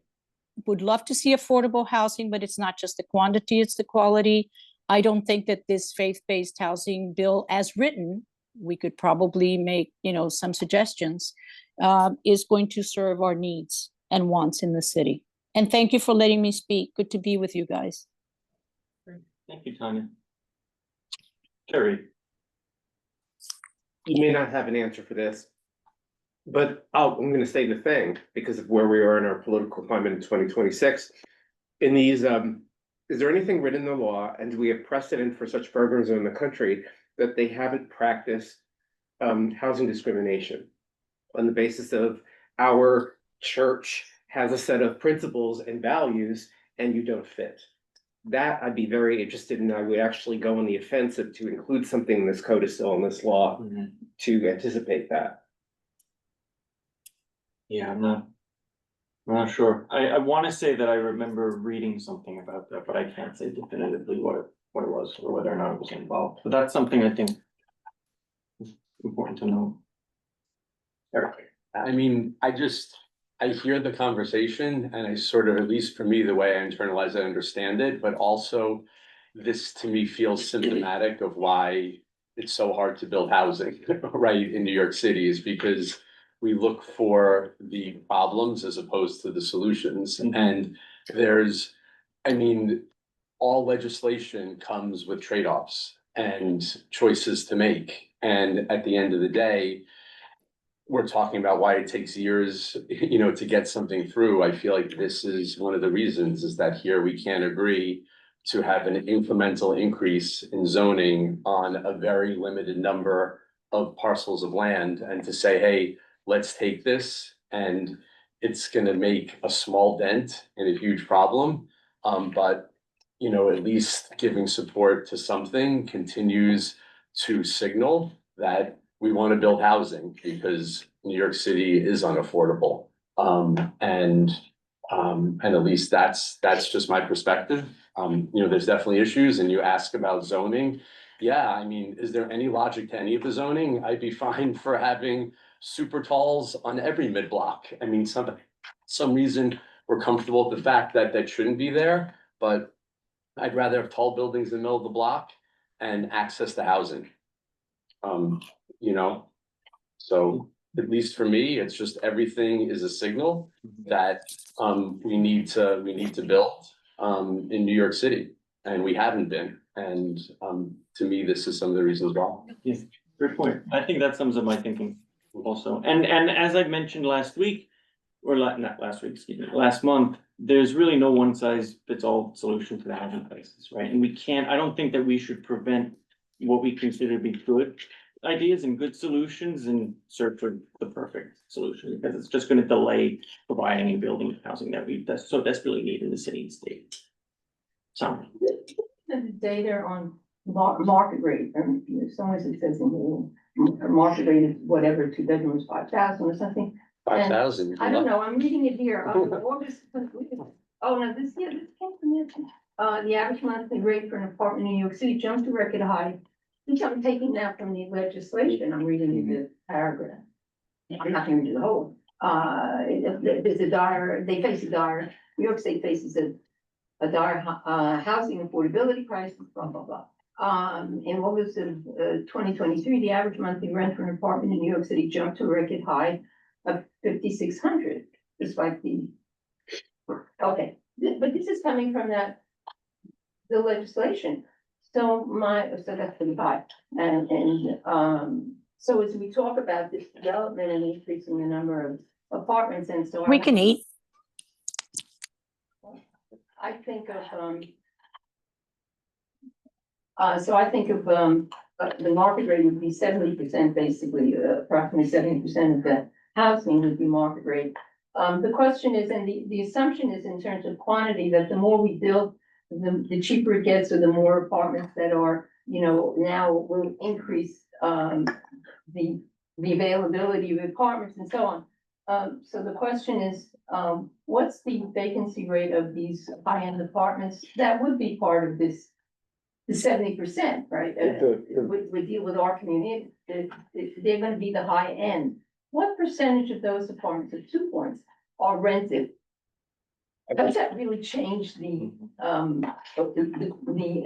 Speaker 12: would love to see affordable housing, but it's not just the quantity, it's the quality. I don't think that this faith-based housing bill as written, we could probably make, you know, some suggestions, is going to serve our needs and wants in the city. And thank you for letting me speak. Good to be with you guys.
Speaker 1: Thank you, Tanya. Terry?
Speaker 6: You may not have an answer for this, but I'm gonna say the thing because of where we are in our political climate in 2026. In these, is there anything written in the law, and do we have precedent for such programs in the country that they haven't practiced housing discrimination on the basis of our church has a set of principles and values and you don't fit? That I'd be very interested in. I would actually go on the offensive to include something in this codicil in this law to anticipate that.
Speaker 1: Yeah, I'm not sure. I want to say that I remember reading something about that, but I can't say definitively what it was or whether or not it was involved. But that's something I think is important to know. Eric?
Speaker 4: I mean, I hear the conversation and I sort of, at least for me, the way I internalize it, I understand it, but also this to me feels symptomatic of why it's so hard to build housing, right, in New York City is because we look for the problems as opposed to the solutions.
Speaker 1: Mhm.
Speaker 4: And there's, I mean, all legislation comes with trade-offs and choices to make. And at the end of the day, we're talking about why it takes years, to get something through. I feel like this is one of the reasons is that here we can't agree to have an incremental increase in zoning on a very limited number of parcels of land and to say, hey, let's take this and it's gonna make a small dent in a huge problem. But at least giving support to something continues to signal that we want to build housing because New York City is unaffordable. And at least that's just my perspective. There's definitely issues and you ask about zoning. Yeah, I mean, is there any logic to any of the zoning? I'd be fine for having super talls on every mid-block. I mean, some reason we're comfortable with the fact that that shouldn't be there, but I'd rather have tall buildings in the middle of the block and access to housing. You know, so at least for me, it's just everything is a signal that we need to build in New York City, and we haven't been. And to me, this is some of the reasons why.
Speaker 1: Yes, great point. I think that sums up my thinking also. And as I mentioned last week, or not last week, excuse me, last month, there's really no one size fits all solution to the housing crisis, right? And I don't think that we should prevent what we consider to be good ideas and good solutions and search for the perfect solution, because it's just gonna delay providing and building housing that we so desperately need in the city and state. So.
Speaker 3: The data on market rate, and somewhere it says in here, market rate is whatever, 2 bedrooms, 5,000 or something.
Speaker 4: 5,000.
Speaker 3: I don't know, I'm reading it here, August, oh, no, this came from it. The average monthly rate for an apartment in New York City jumped to record high. I'm taking that from the legislation, I'm reading the paragraph. I'm not gonna do the whole. They face a dire, New York State faces a dire, housing affordability crisis, blah, blah, blah. In August of, 2023, the average monthly rent for an apartment in New York City jumped to a record high of 5,600, despite okay, but this is coming from the legislation. So that's pretty high. So as we talk about this development and increasing the number of apartments and so on.
Speaker 12: We can eat.
Speaker 3: I think of, the market rate would be 70% basically, approximately 70% of the housing would be market rate. The question is, and the assumption is in terms of quantity, that the more we build, the cheaper it gets, or the more apartments that are, now will increase, the availability of apartments and so on. So the question is, what's the vacancy rate of these high-end apartments that would be part of this, the 70%, right? We deal with our community, they're gonna be the high end. What percentage of those apartments, at 2 points, are rented? Does that really change the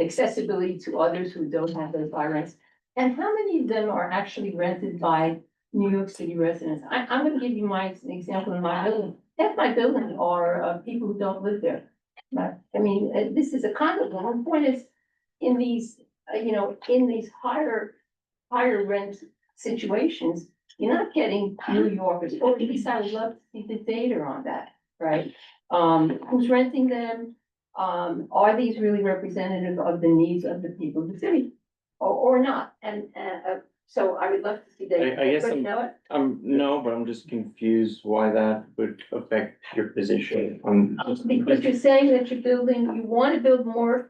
Speaker 3: accessibility to others who don't have those high rents? And how many of them are actually rented by New York City residents? I'm gonna give you an example in my building. Half my building are people who don't live there. I mean, this is a condo. The point is, in these, in these higher rent situations, you're not getting New Yorkers, or at least I would love to see the data on that, right? Who's renting them? Are these really representative of the needs of the people of the city? Or not? And, so I would love to see data.
Speaker 1: I guess
Speaker 3: But you know what?
Speaker 1: no, but I'm just confused why that would affect your position on.
Speaker 3: Because you're saying that you're building, you want to build more,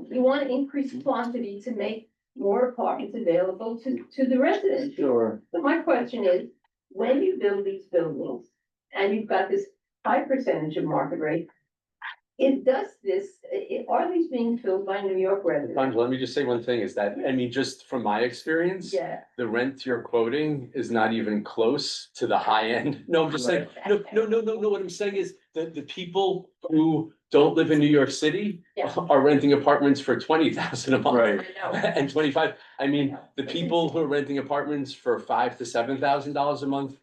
Speaker 3: you want to increase quantity to make more apartments available to the residents.
Speaker 1: Sure.
Speaker 3: So my question is, when you build these buildings and you've got this high percentage of market rate, are these being filled by New York residents?
Speaker 4: Angela, let me just say one thing is that, I mean, just from my experience.
Speaker 3: Yeah.
Speaker 4: The rent you're quoting is not even close to the high end. No, I'm just saying, no, what I'm saying is the people who don't live in New York City
Speaker 3: Yeah.
Speaker 4: are renting apartments for 20,000 a month.
Speaker 1: Right.
Speaker 3: I know.
Speaker 4: And 25, I mean, the people who are renting apartments for $5,000 to $7,000 a month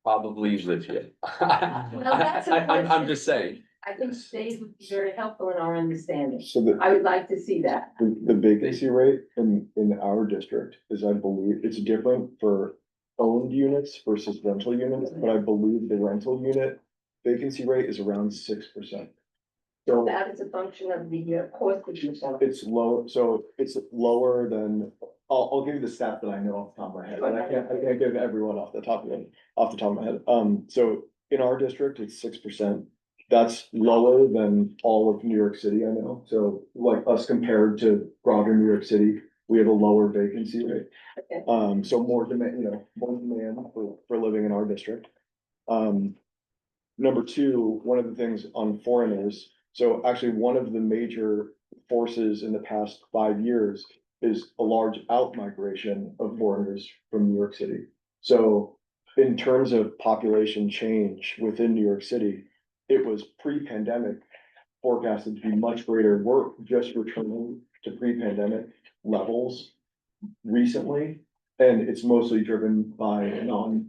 Speaker 4: probably live here.
Speaker 3: that's a
Speaker 4: I'm
Speaker 3: question.
Speaker 4: just saying.
Speaker 3: I think Dave would be very helpful in our understanding.
Speaker 2: So the,
Speaker 3: I would like to see that.
Speaker 2: the vacancy rate in our district is, I believe, it's different for owned units versus rental units, but I believe the rental unit vacancy rate is around 6%. So
Speaker 3: That is a function of the cost of your center.
Speaker 2: it's low, so it's lower than, I'll give you the stat that I know off the top of my head, but I can't give everyone off the top of my head. So in our district, it's 6%. That's lower than all of New York City, I know. So like us compared to broader New York City, we have a lower vacancy rate.
Speaker 3: Okay.
Speaker 2: So more demand, more demand for living in our district. Number two, one of the things on foreigners, so actually one of the major forces in the past 5 years is a large out-migration of foreigners from New York City. So in terms of population change within New York City, it was pre-pandemic forecasted to be much greater. We're just returning to pre-pandemic levels recently. And it's mostly driven by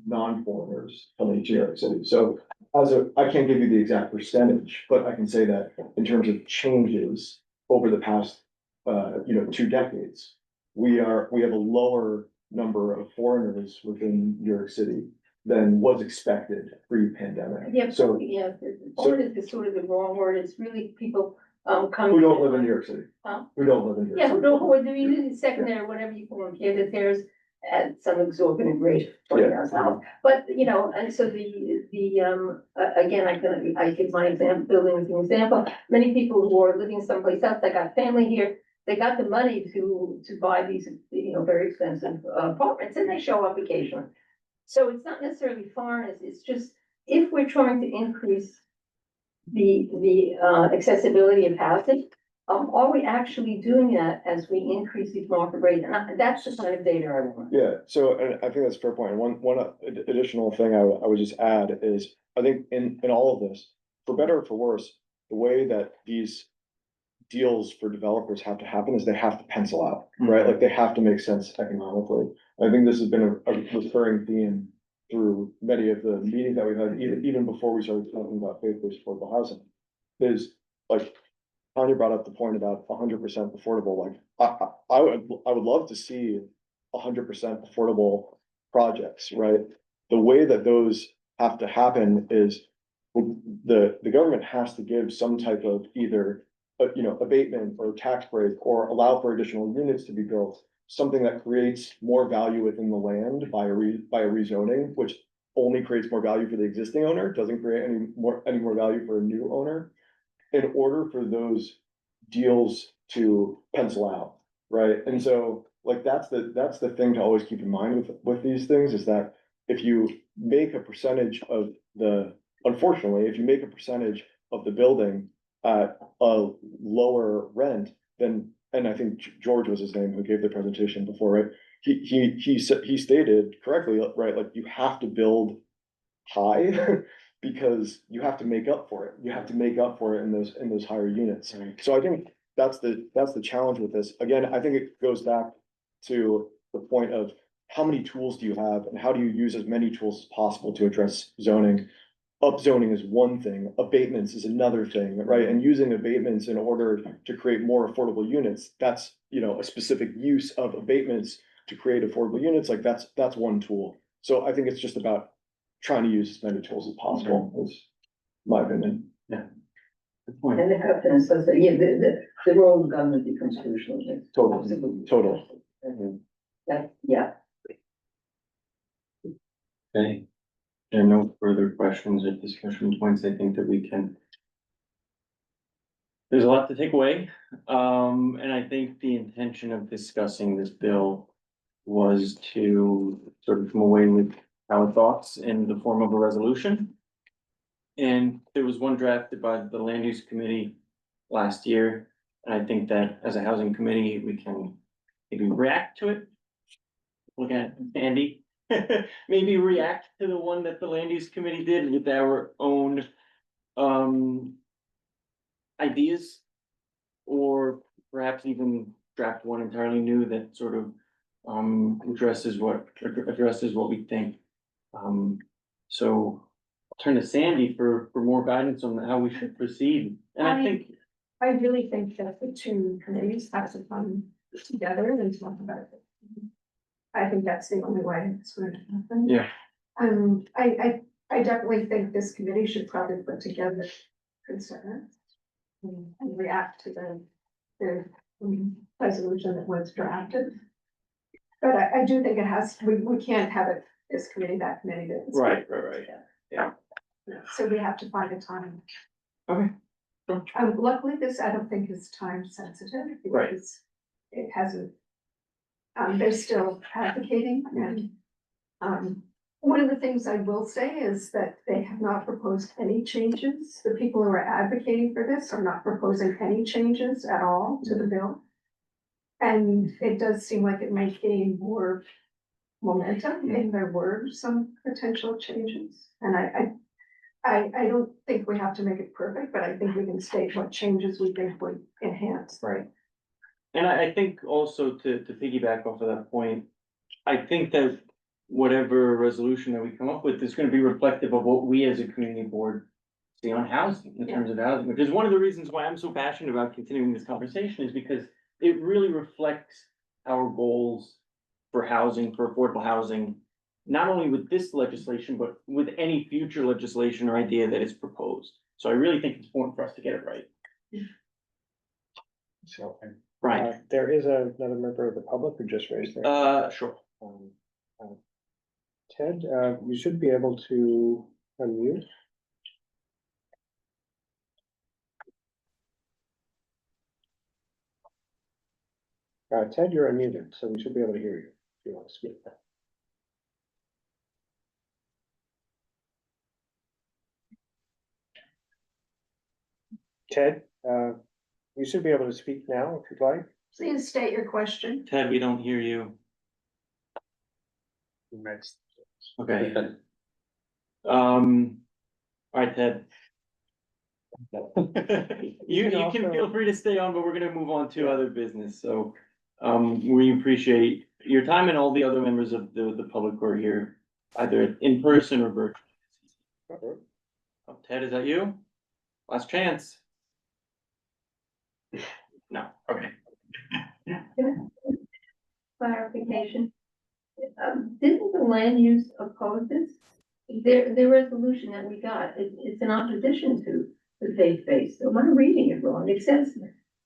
Speaker 2: non-foreigners coming to New York City. So I can't give you the exact percentage, but I can say that in terms of changes over the past, 2 decades, we have a lower number of foreigners within New York City than was expected pre-pandemic.
Speaker 3: Yeah,
Speaker 2: So
Speaker 3: yeah, foreign is sort of the wrong word. It's really people, coming.
Speaker 2: who don't live in New York City?
Speaker 3: Huh?
Speaker 2: Who don't live in New York
Speaker 3: Yeah,
Speaker 2: City?
Speaker 3: who don't, or they're usually secondary, whatever you call them, here, that there's at some exorbitant rate, $20,000. But, and so again, I give my example, building as an example, many people who are living someplace else, they got family here, they got the money to buy these, very expensive apartments, and they show up occasionally. So it's not necessarily foreigners, it's just, if we're trying to increase the accessibility of housing, are we actually doing that as we increase these market rates? And that's the kind of data I want.
Speaker 2: Yeah, so and I think that's a fair point. One additional thing I would just add is, I think in all of this, for better or for worse, the way that these deals for developers have to happen is they have to pencil out, right? Like they have to make sense economically. I think this has been a recurring theme through many of the meetings that we've had, even before we started talking about faith-based affordable housing. Is like, Tanya brought up the point about 100% affordable, like, I would love to see 100% affordable projects, right? The way that those have to happen is the government has to give some type of either, abatement or tax break, or allow for additional units to be built, something that creates more value within the land by a rezoning, which only creates more value for the existing owner, doesn't create any more value for a new owner, in order for those deals to pencil out, right? And so, like, that's the thing to always keep in mind with these things, is that if you make a percentage of unfortunately, if you make a percentage of the building at a lower rent, then, and I think George was his name who gave the presentation before, right? He stated correctly, right? Like, you have to build high because you have to make up for it. You have to make up for it in those higher units. So I think that's the challenge with this. Again, I think it goes back to the point of how many tools do you have and how do you use as many tools as possible to address zoning. Upzoning is one thing, abatements is another thing, right? And using abatements in order to create more affordable units, that's, a specific use of abatements to create affordable units, like that's one tool. So I think it's just about trying to use as many tools as possible, is my opinion.
Speaker 1: Good point.
Speaker 3: And the government says that, the role of government becomes crucial.
Speaker 2: Total.
Speaker 3: Yeah.
Speaker 1: Okay. There are no further questions or discussion points. I think that we can. There's a lot to take away, and I think the intention of discussing this bill was to sort of come away with our thoughts in the form of a resolution. And there was one drafted by the Land Use Committee last year, and I think that as a housing committee, we can maybe react to it. Look at Andy. Maybe react to the one that the Land Use Committee did with our own ideas. Or perhaps even draft one entirely new that sort of addresses what we think. So I'll turn to Sandy for more guidance on how we should proceed. And I think,
Speaker 10: I really think that the two committees have to come together and talk about it. I think that's the only way it's going to happen.
Speaker 1: yeah,
Speaker 10: I definitely think this committee should probably put together concerns and react to the resolution that was drafted. But I do think it has, we can't have it, this committee, that committee.
Speaker 1: right. Yeah.
Speaker 10: So we have to find a time.
Speaker 1: Okay. Sure.
Speaker 10: Luckily, this I don't think is time sensitive.
Speaker 1: Right.
Speaker 10: Because it hasn't, they're still advocating and, one of the things I will say is that they have not proposed any changes. The people who are advocating for this are not proposing any changes at all to the bill. And it does seem like it might gain more momentum if there were some potential changes. And I don't think we have to make it perfect, but I think we can state what changes we think would enhance.
Speaker 1: Right. And I think also to piggyback off of that point, I think that whatever resolution that we come up with is gonna be reflective of what we as a community board see on housing, in terms of housing, which is one of the reasons why I'm so passionate about continuing this conversation, is because it really reflects our goals for housing, for affordable housing, not only with this legislation, but with any future legislation or idea that is proposed. So I really think it's important for us to get it right.
Speaker 13: So,
Speaker 1: Right,
Speaker 13: there is another member of the public who just raised their.
Speaker 1: sure.
Speaker 13: Ted, you should be able to unmute. Ted, you're unmuted, so we should be able to hear you if you want to speak. Ted, you should be able to speak now if you'd like.
Speaker 10: Please state your question.
Speaker 1: Ted, we don't hear you.
Speaker 13: Next.
Speaker 1: Okay. All right, Ted. You can feel free to stay on, but we're gonna move on to other business, so. We appreciate your time and all the other members of the public who are here, either in person or virtually. Oh, Ted, is that you? Last chance. No, okay.
Speaker 3: Clarification. Didn't the land use oppose this? Their resolution that we got, it's in opposition to the faith-based. So am I reading it wrong? It says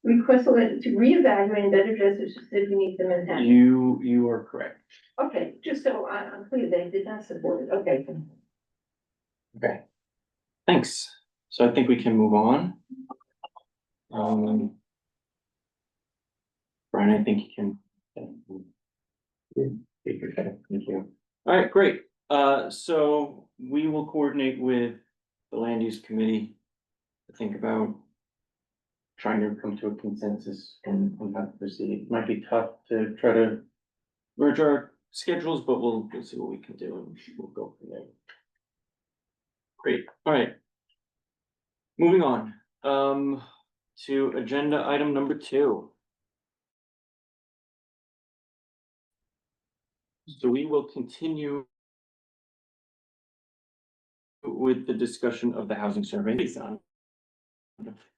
Speaker 3: request to reevaluate and better address the specific needs of Manhattan.
Speaker 1: You are correct.
Speaker 3: Okay, just so I'm clear, they did not support it. Okay.
Speaker 1: Okay. Thanks. So I think we can move on. Brian, I think you can. Thank you. All right, great. So we will coordinate with the land use committee to think about trying to come to a consensus on how to proceed. It might be tough to try to merge our schedules, but we'll see what we can do and we'll go from there. Great, all right. Moving on, to agenda item number 2. So we will continue with the discussion of the housing survey.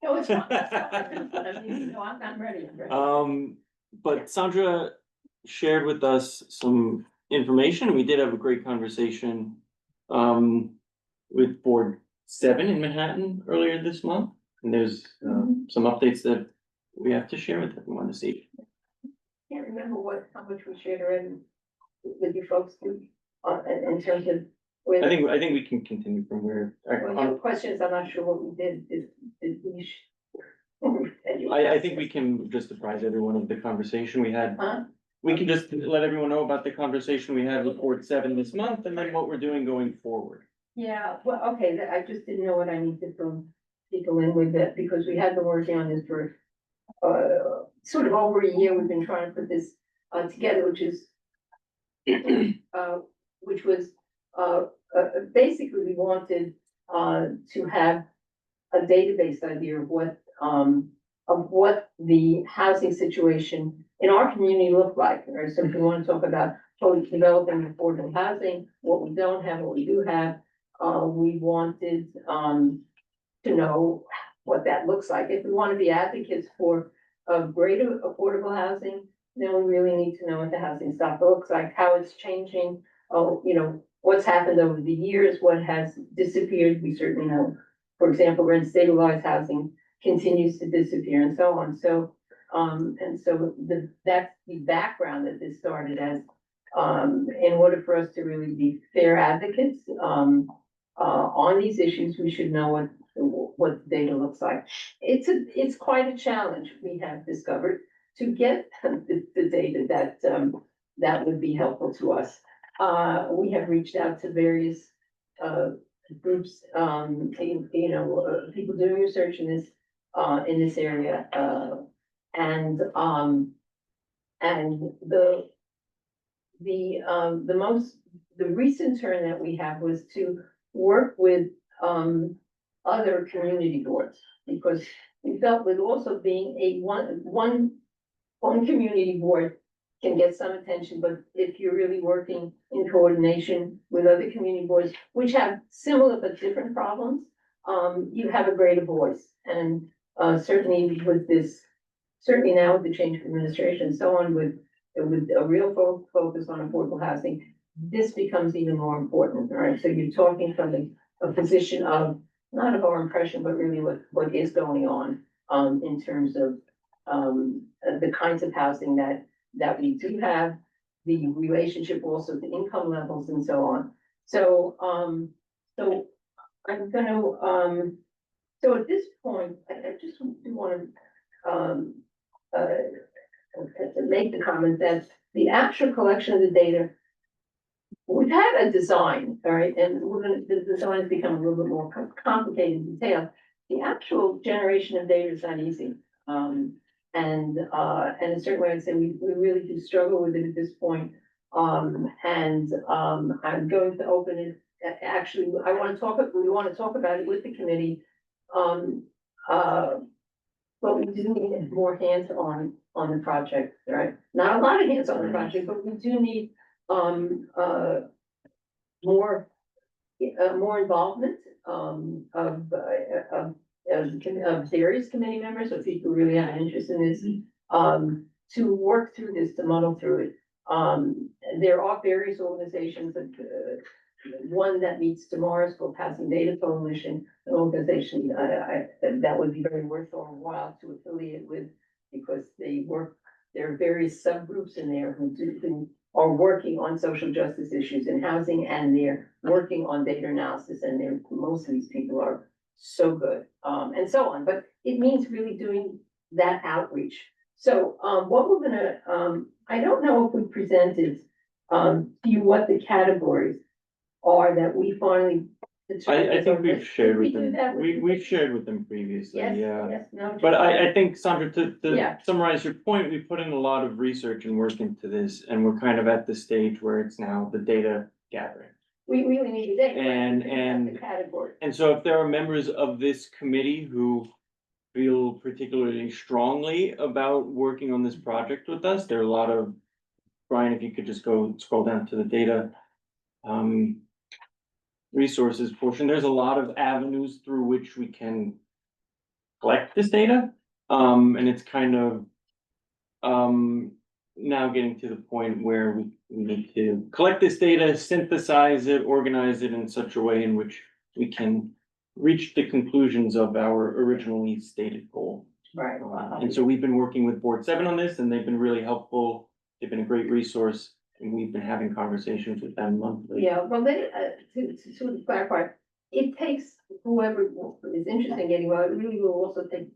Speaker 3: No, it's fine. No, I'm ready. I'm ready.
Speaker 1: But Sandra shared with us some information. We did have a great conversation with Board 7 in Manhattan earlier this month. And there's some updates that we have to share with everyone this evening.
Speaker 3: Can't remember how much we shared already with you folks in terms of.
Speaker 1: I think we can continue from where.
Speaker 3: Well, the question is, I'm not sure what we did,
Speaker 1: I think we can just apprise everyone of the conversation we had. We can just let everyone know about the conversation we had with Board 7 this month and then what we're doing going forward.
Speaker 3: Yeah, well, okay, I just didn't know what I needed from people in with that, because we had been working on this for sort of over a year. We've been trying to put this together, which was basically we wanted to have a database idea of what of what the housing situation in our community looked like, right? So if we want to talk about totally developing affordable housing, what we don't have, what we do have, we wanted, to know what that looks like. If we want to be advocates for greater affordable housing, then we really need to know what the housing stock looks like, how it's changing, what's happened over the years, what has disappeared. We certainly know, for example, rent stabilized housing continues to disappear and so on. So, that's the background that this started as, in order for us to really be fair advocates, on these issues, we should know what the data looks like. It's quite a challenge, we have discovered, to get the data that would be helpful to us. We have reached out to various groups, people doing research in this area, and the recent turn that we have was to work with other community boards, because we felt with also being a one community board can get some attention, but if you're really working in coordination with other community boards, which have similar but different problems, you have a greater voice. And certainly with this, certainly now with the change of administration and so on, with a real focus on affordable housing, this becomes even more important, right? So you're talking from a position of, not of our impression, but really what is going on, in terms of, the kinds of housing that we do have, the relationship also to income levels and so on. So, so I'm gonna, so at this point, I just do want to make the comment that the actual collection of the data, we've had a design, all right, and the design has become a little bit more complicated in detail. The actual generation of data is not easy. And in a certain way, I'd say we really do struggle with it at this point. I'm going to open it, actually, we want to talk about it with the committee. But we do need more hands on the project, right? Not a lot of hands on the project, but we do need more involvement of various committee members, or people who really have an interest in this, to work through this, to muddle through it. There are various organizations that, one that meets tomorrow is called Housing Data Coalition, an organization that would be very worthwhile to affiliate with, because there are various subgroups in there who are working on social justice issues in housing, and they're working on data analysis, and most of these people are so good, and so on. But it means really doing that outreach. So, what we're gonna, I don't know if we presented, to you what the categories are that we finally.
Speaker 1: I think we've shared with
Speaker 3: Did we do
Speaker 1: them,
Speaker 3: that with you?
Speaker 1: we've shared with them previously,
Speaker 3: Yes,
Speaker 1: yeah.
Speaker 3: yes, no.
Speaker 1: But I think, Sandra, to
Speaker 3: Yeah.
Speaker 1: summarize your point, we put in a lot of research and work into this, and we're kind of at the stage where it's now the data gathering.
Speaker 3: We really need a data.
Speaker 1: And
Speaker 3: The category.
Speaker 1: And so if there are members of this committee who feel particularly strongly about working on this project with us, there are a lot of, Brian, if you could just go scroll down to the data resources portion, there's a lot of avenues through which we can collect this data. And it's kind of now getting to the point where we need to collect this data, synthesize it, organize it in such a way in which we can reach the conclusions of our originally stated goal.
Speaker 3: Right.
Speaker 1: And so we've been working with Board 7 on this, and they've been really helpful. They've been a great resource, and we've been having conversations with them monthly.
Speaker 3: Yeah, well, to clarify, it takes whoever is interested in getting, well, it really will also take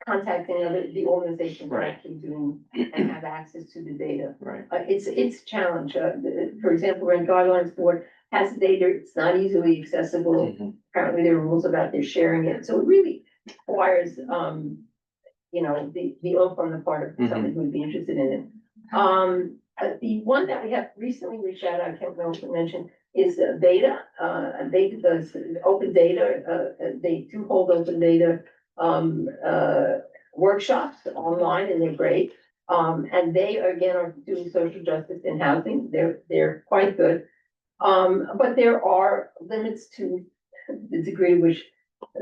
Speaker 3: contacting the organizations that are
Speaker 1: Right.
Speaker 3: actually doing and have access to the data.
Speaker 1: Right.
Speaker 3: It's a challenge. For example, Rent Guidelines Board has data, it's not easily accessible.
Speaker 1: Mhm.
Speaker 3: Apparently there are rules about their sharing it, so it really requires, the oath on the part of someone who would be interested in it. The one that we have recently reached out, I can't remember to mention, is Beta. Beta does open data, they do hold open data workshops online, and they're great. And they again are doing social justice in housing. They're quite good. But there are limits to the degree which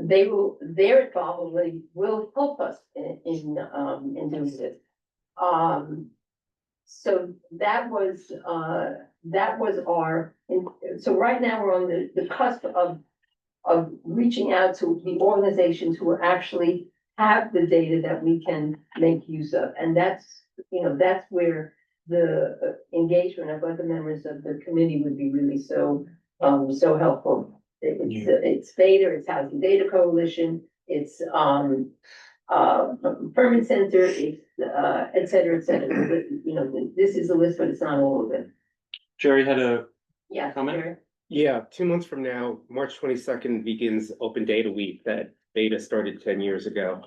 Speaker 3: their involvement will help us in doing this. So that was our, so right now we're on the cusp of reaching out to the organizations who actually have the data that we can make use of. And that's, that's where the engagement of other members of the committee would be really so helpful. It's Beta, it's Housing Data Coalition, it's, Permit Center, it's, et cetera, et cetera. But, this is a list, but it's not all of it.
Speaker 1: Jerry had a
Speaker 3: Yeah.
Speaker 1: comment?
Speaker 3: Jerry?
Speaker 6: Yeah, 2 months from now, March 22nd begins Open Data Week that Beta started 10 years ago.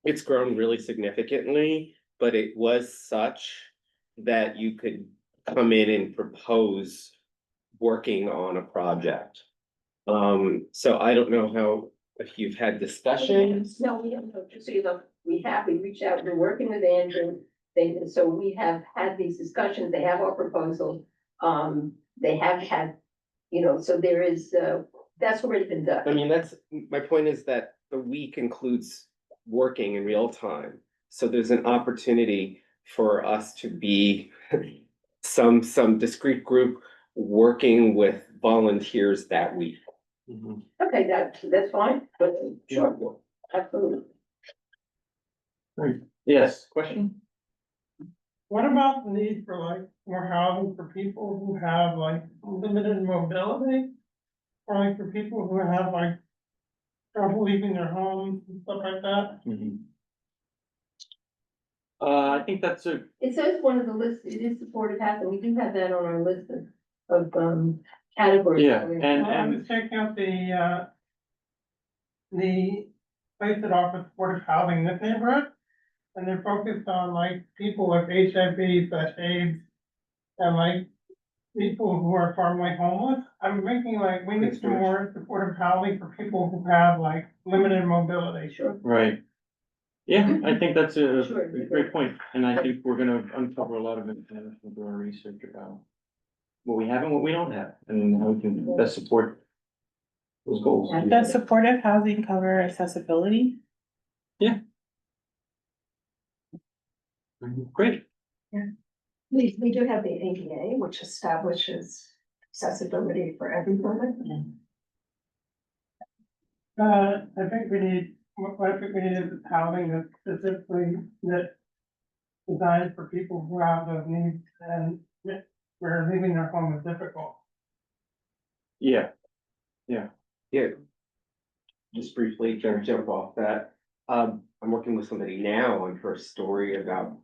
Speaker 6: It's grown really significantly, but it was such that you could come in and propose working on a project. So I don't know how, if you've had discussions.
Speaker 3: No, we have, no, just so you know, we reached out, we're working with Andrew. So we have had these discussions, they have our proposal. They have had, so there is, that's already been done.
Speaker 6: I mean, my point is that the week includes working in real time. So there's an opportunity for us to be some discrete group working with volunteers that week.
Speaker 3: Okay, that's fine, but sure, absolutely.
Speaker 1: Yes, question?
Speaker 9: What about the need for more housing for people who have limited mobility? Or for people who have trouble leaving their homes and stuff like that?
Speaker 1: I think that's
Speaker 3: It says one of the lists, it is supportive housing, we do have that on our list of categories.
Speaker 1: Yeah,
Speaker 9: I was checking out the place that offers supportive housing in this neighborhood. And they're focused on people with HIV/AIDS and people who are formerly homeless. I'm thinking we need some more supportive housing for people who have limited mobility.
Speaker 3: Sure.
Speaker 1: right. Yeah, I think that's a
Speaker 3: Sure.
Speaker 1: great point, and I think we're gonna uncover a lot of information through our research about what we have and what we don't have, and how we can best support those goals.
Speaker 7: Does supportive housing cover accessibility?
Speaker 1: Great.
Speaker 10: We do have the ADA, which establishes accessibility for everyone.
Speaker 9: I think we need housing that's specifically designed for people who have those needs and where leaving their home is difficult.
Speaker 1: Yeah,
Speaker 6: Yeah. Just briefly, jump off that. I'm working with somebody now on her story about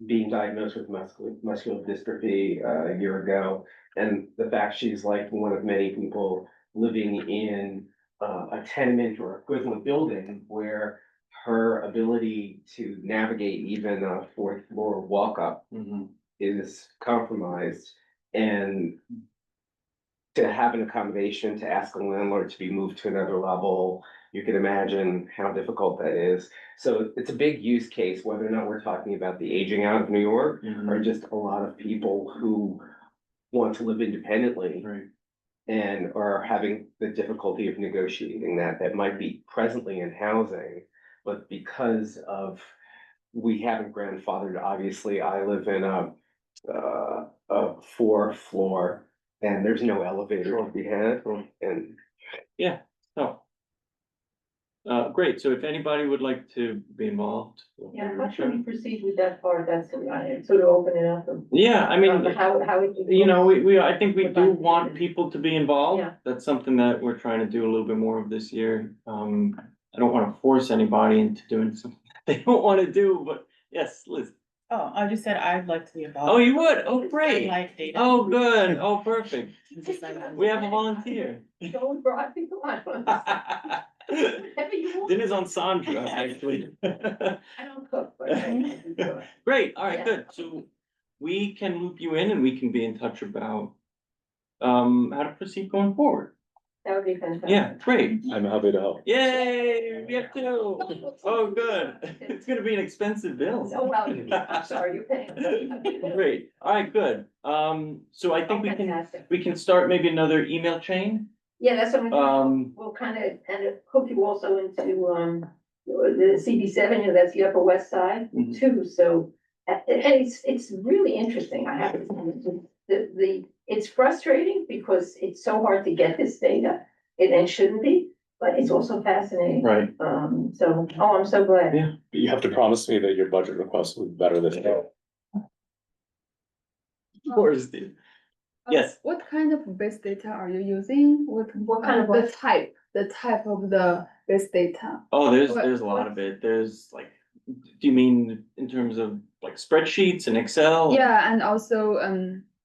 Speaker 6: being diagnosed with muscular dystrophy a year ago. And the fact she's one of many people living in a tenement or equivalent building where her ability to navigate even a fourth floor walk up is compromised. And to have an accommodation, to ask a landlord to be moved to another level, you can imagine how difficult that is. So it's a big use case, whether or not we're talking about the aging out of New York or just a lot of people who want to live independently.
Speaker 1: right.
Speaker 6: And are having the difficulty of negotiating that might be presently in housing, but because of, we haven't grandfathered, obviously, I live in a 4th floor and there's no elevator to be had, and
Speaker 1: So. Great, so if anybody would like to be involved.
Speaker 3: Yeah, how should we proceed with that part? That's, I sort of open it up.
Speaker 1: Yeah, I mean,
Speaker 3: How would you?
Speaker 1: I think we do want people to be involved.
Speaker 3: Yeah.
Speaker 1: That's something that we're trying to do a little bit more of this year. I don't wanna force anybody into doing something they don't wanna do, but yes, Liz.
Speaker 7: Oh, I just said I'd like to be involved.
Speaker 1: Oh, you would? Oh,
Speaker 7: I
Speaker 1: great.
Speaker 7: like data.
Speaker 1: Oh, good. Oh, perfect. We have a volunteer.
Speaker 3: Don't brought people on. Whatever you want.
Speaker 1: Dinner's on Sandra, actually.
Speaker 3: I don't cook, but I can do it.
Speaker 1: Great, all right,
Speaker 3: Yeah.
Speaker 1: good. So we can loop you in and we can be in touch about how to proceed going forward.
Speaker 3: That would be fantastic.
Speaker 1: Yeah, great.
Speaker 5: I'm happy to help.
Speaker 1: Yay, we have two. Oh, good. It's gonna be an expensive bill.
Speaker 3: Oh, well, I'm sorry, you're paying.
Speaker 1: Great, all right, good. So I think
Speaker 3: Oh, fantastic.
Speaker 1: we can start maybe another email chain.
Speaker 3: Yeah, that's what I'm doing. We'll kind of, and hook you also into, the CB7, that's the Upper West Side
Speaker 1: Mhm.
Speaker 3: too, so. And it's really interesting, I have to say, it's frustrating because it's so hard to get this data. It shouldn't be, but it's also fascinating.
Speaker 1: Right.
Speaker 3: So, I'm so glad.
Speaker 1: Yeah.
Speaker 5: But you have to promise me that your budget request will be better this year.
Speaker 1: Of course, dude. Yes.
Speaker 11: What kind of base data are you using?
Speaker 3: What kind of
Speaker 11: the
Speaker 3: what?
Speaker 11: the type of the base data?
Speaker 1: Oh, there's
Speaker 11: What-
Speaker 1: a lot
Speaker 11: what-
Speaker 1: of it. There's like, do you mean in terms of like spreadsheets and Excel?
Speaker 11: Yeah, and also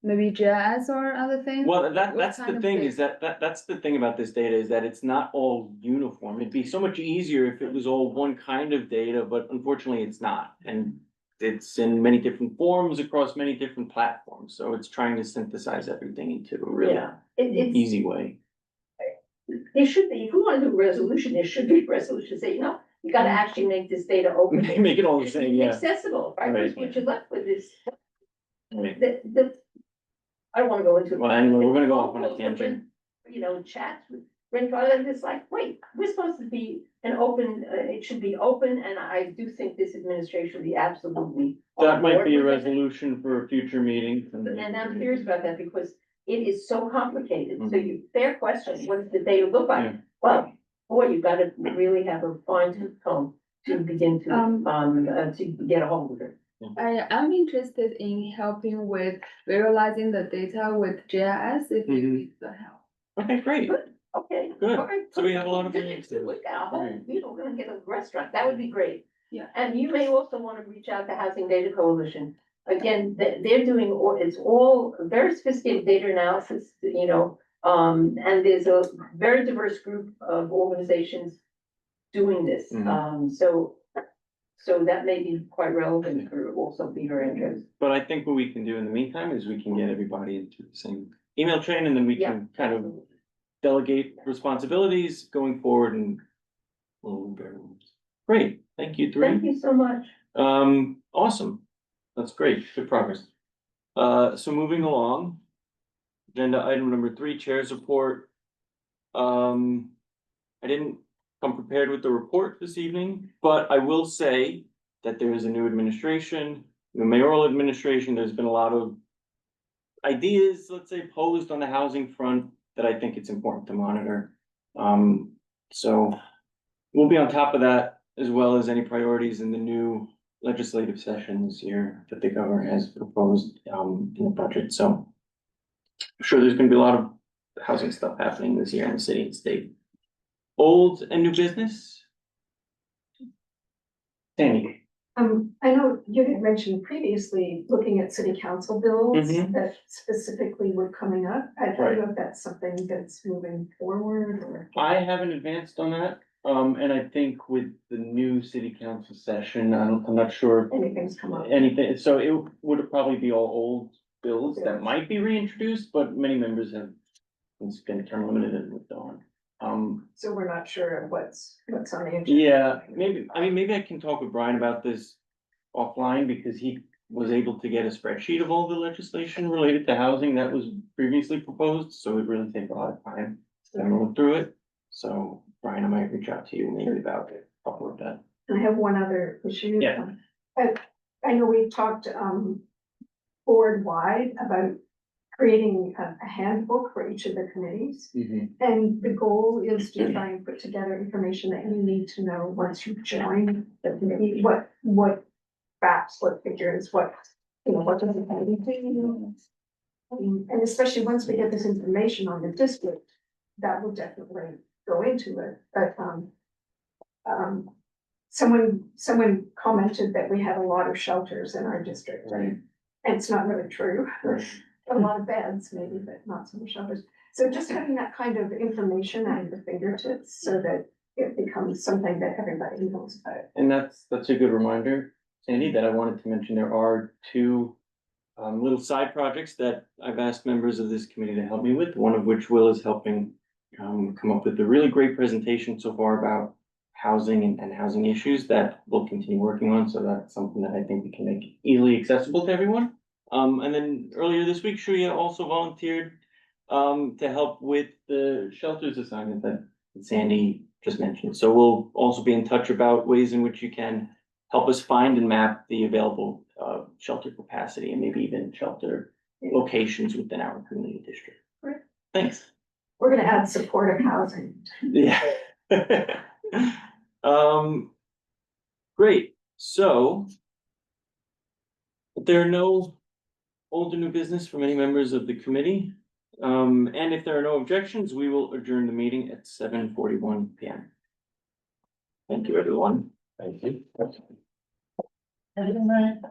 Speaker 11: maybe GIS or other things?
Speaker 1: Well,
Speaker 11: What
Speaker 1: that's
Speaker 11: kind
Speaker 1: the
Speaker 11: of
Speaker 1: thing is
Speaker 11: data?
Speaker 1: that's the thing about this data is that it's not all uniform. It'd be so much easier if it was all one kind of data, but unfortunately it's not. And it's in many different forms across many different platforms. So it's trying to synthesize everything into a really
Speaker 3: Yeah, it's,
Speaker 1: easy way.
Speaker 3: there should be, if we want to do a resolution, there should be a resolution, say, you gotta actually make this data open.
Speaker 1: Make it all the same, yeah.
Speaker 3: Accessible, right,
Speaker 1: Right.
Speaker 3: because what you're left with is,
Speaker 1: Right.
Speaker 3: I don't wanna go into.
Speaker 1: Well, anyway, we're gonna go off on a tangent.
Speaker 3: Chats with grandfather, and it's like, wait, we're supposed to be an open, it should be open, and I do think this administration would be absolutely.
Speaker 1: That
Speaker 3: on
Speaker 1: might
Speaker 3: board
Speaker 1: be a
Speaker 3: with it.
Speaker 1: resolution for a future meeting.
Speaker 3: And I'm curious about that because it is so complicated. So
Speaker 1: Mhm.
Speaker 3: fair question, what does the data look like?
Speaker 1: Yeah.
Speaker 3: Well, boy, you gotta really have a fine tooth comb to begin to get a hold of it.
Speaker 11: I am interested in helping with visualizing the data with GIS if you
Speaker 1: Mhm.
Speaker 11: need the help.
Speaker 1: Okay, great.
Speaker 3: Good, okay.
Speaker 1: Good.
Speaker 3: All right,
Speaker 1: So we have a lot of
Speaker 3: good.
Speaker 1: things to do.
Speaker 3: We got a whole,
Speaker 1: Right.
Speaker 3: we're gonna get a restaurant, that would be great.
Speaker 11: Yeah.
Speaker 3: And you may also wanna reach out to Housing Data Coalition. Again, they're doing, it's all very sophisticated data analysis, and there's a very diverse group of organizations doing this.
Speaker 1: Mhm.
Speaker 3: So that may be quite relevant for also be very interesting.
Speaker 1: But I think what we can do in the meantime is we can get everybody into the same email chain and then we can kind of delegate responsibilities going forward and. Great, thank you,
Speaker 3: Thank
Speaker 1: three.
Speaker 3: you so much.
Speaker 1: Awesome. That's great, good progress. So moving along. Agenda item number 3, Chair's report. I didn't come prepared with the report this evening, but I will say that there is a new administration, the mayoral administration, there's been a lot of ideas, let's say, posed on the housing front that I think it's important to monitor. So we'll be on top of that as well as any priorities in the new legislative session this year that the governor has proposed in the budget. So I'm sure there's gonna be a lot of housing stuff happening this year in the city and state. Old and new business? Sandy?
Speaker 10: I know you had mentioned previously looking at city council bills
Speaker 1: Mhm.
Speaker 10: that specifically were coming up. I don't know if that's something that's moving forward or.
Speaker 1: I haven't advanced on that, and I think with the new city council session, I'm not sure if
Speaker 10: Anything's come up.
Speaker 1: anything, so it would probably be all old bills that might be reintroduced, but many members have been term limited and moved on.
Speaker 10: So we're not sure of what's on the agenda.
Speaker 1: Yeah, maybe I can talk with Brian about this offline because he was able to get a spreadsheet of all the legislation related to housing that was previously proposed, so it really take a lot of time to look through it. So Brian, I might reach out to you maybe about it, couple of that.
Speaker 10: I have one other issue.
Speaker 1: Yeah.
Speaker 10: I know we've talked, board wide about creating a handbook for each of the committees. And the goal is to try and put together information that you need to know once you join the committee, what facts, what figures, what does the committee do? And especially once we get this information on the district, that will definitely go into it, but, someone commented that we have a lot of shelters in our district.
Speaker 1: Right.
Speaker 10: And it's not really true.
Speaker 1: Right.
Speaker 10: A lot of beds maybe, but not so much shelters. So just having that kind of information at your fingertips so that it becomes something that everybody knows about.
Speaker 1: And that's a good reminder, Sandy, that I wanted to mention, there are 2 little side projects that I've asked members of this committee to help me with, one of which Will is helping come up with a really great presentation so far about housing and housing issues that we'll continue working on. So that's something that I think we can make easily accessible to everyone. And then earlier this week, Shuya also volunteered to help with the shelters assignment that Sandy just mentioned. So we'll also be in touch about ways in which you can help us find and map the available shelter capacity and maybe even shelter locations within our community district.
Speaker 10: Great.
Speaker 1: Thanks.
Speaker 10: We're gonna add supportive housing.
Speaker 1: Yeah. Great. So if there are no old or new business from any members of the committee, and if there are no objections, we will adjourn the meeting at 7:41 PM. Thank you, everyone.
Speaker 4: Thank you.
Speaker 9: Good night.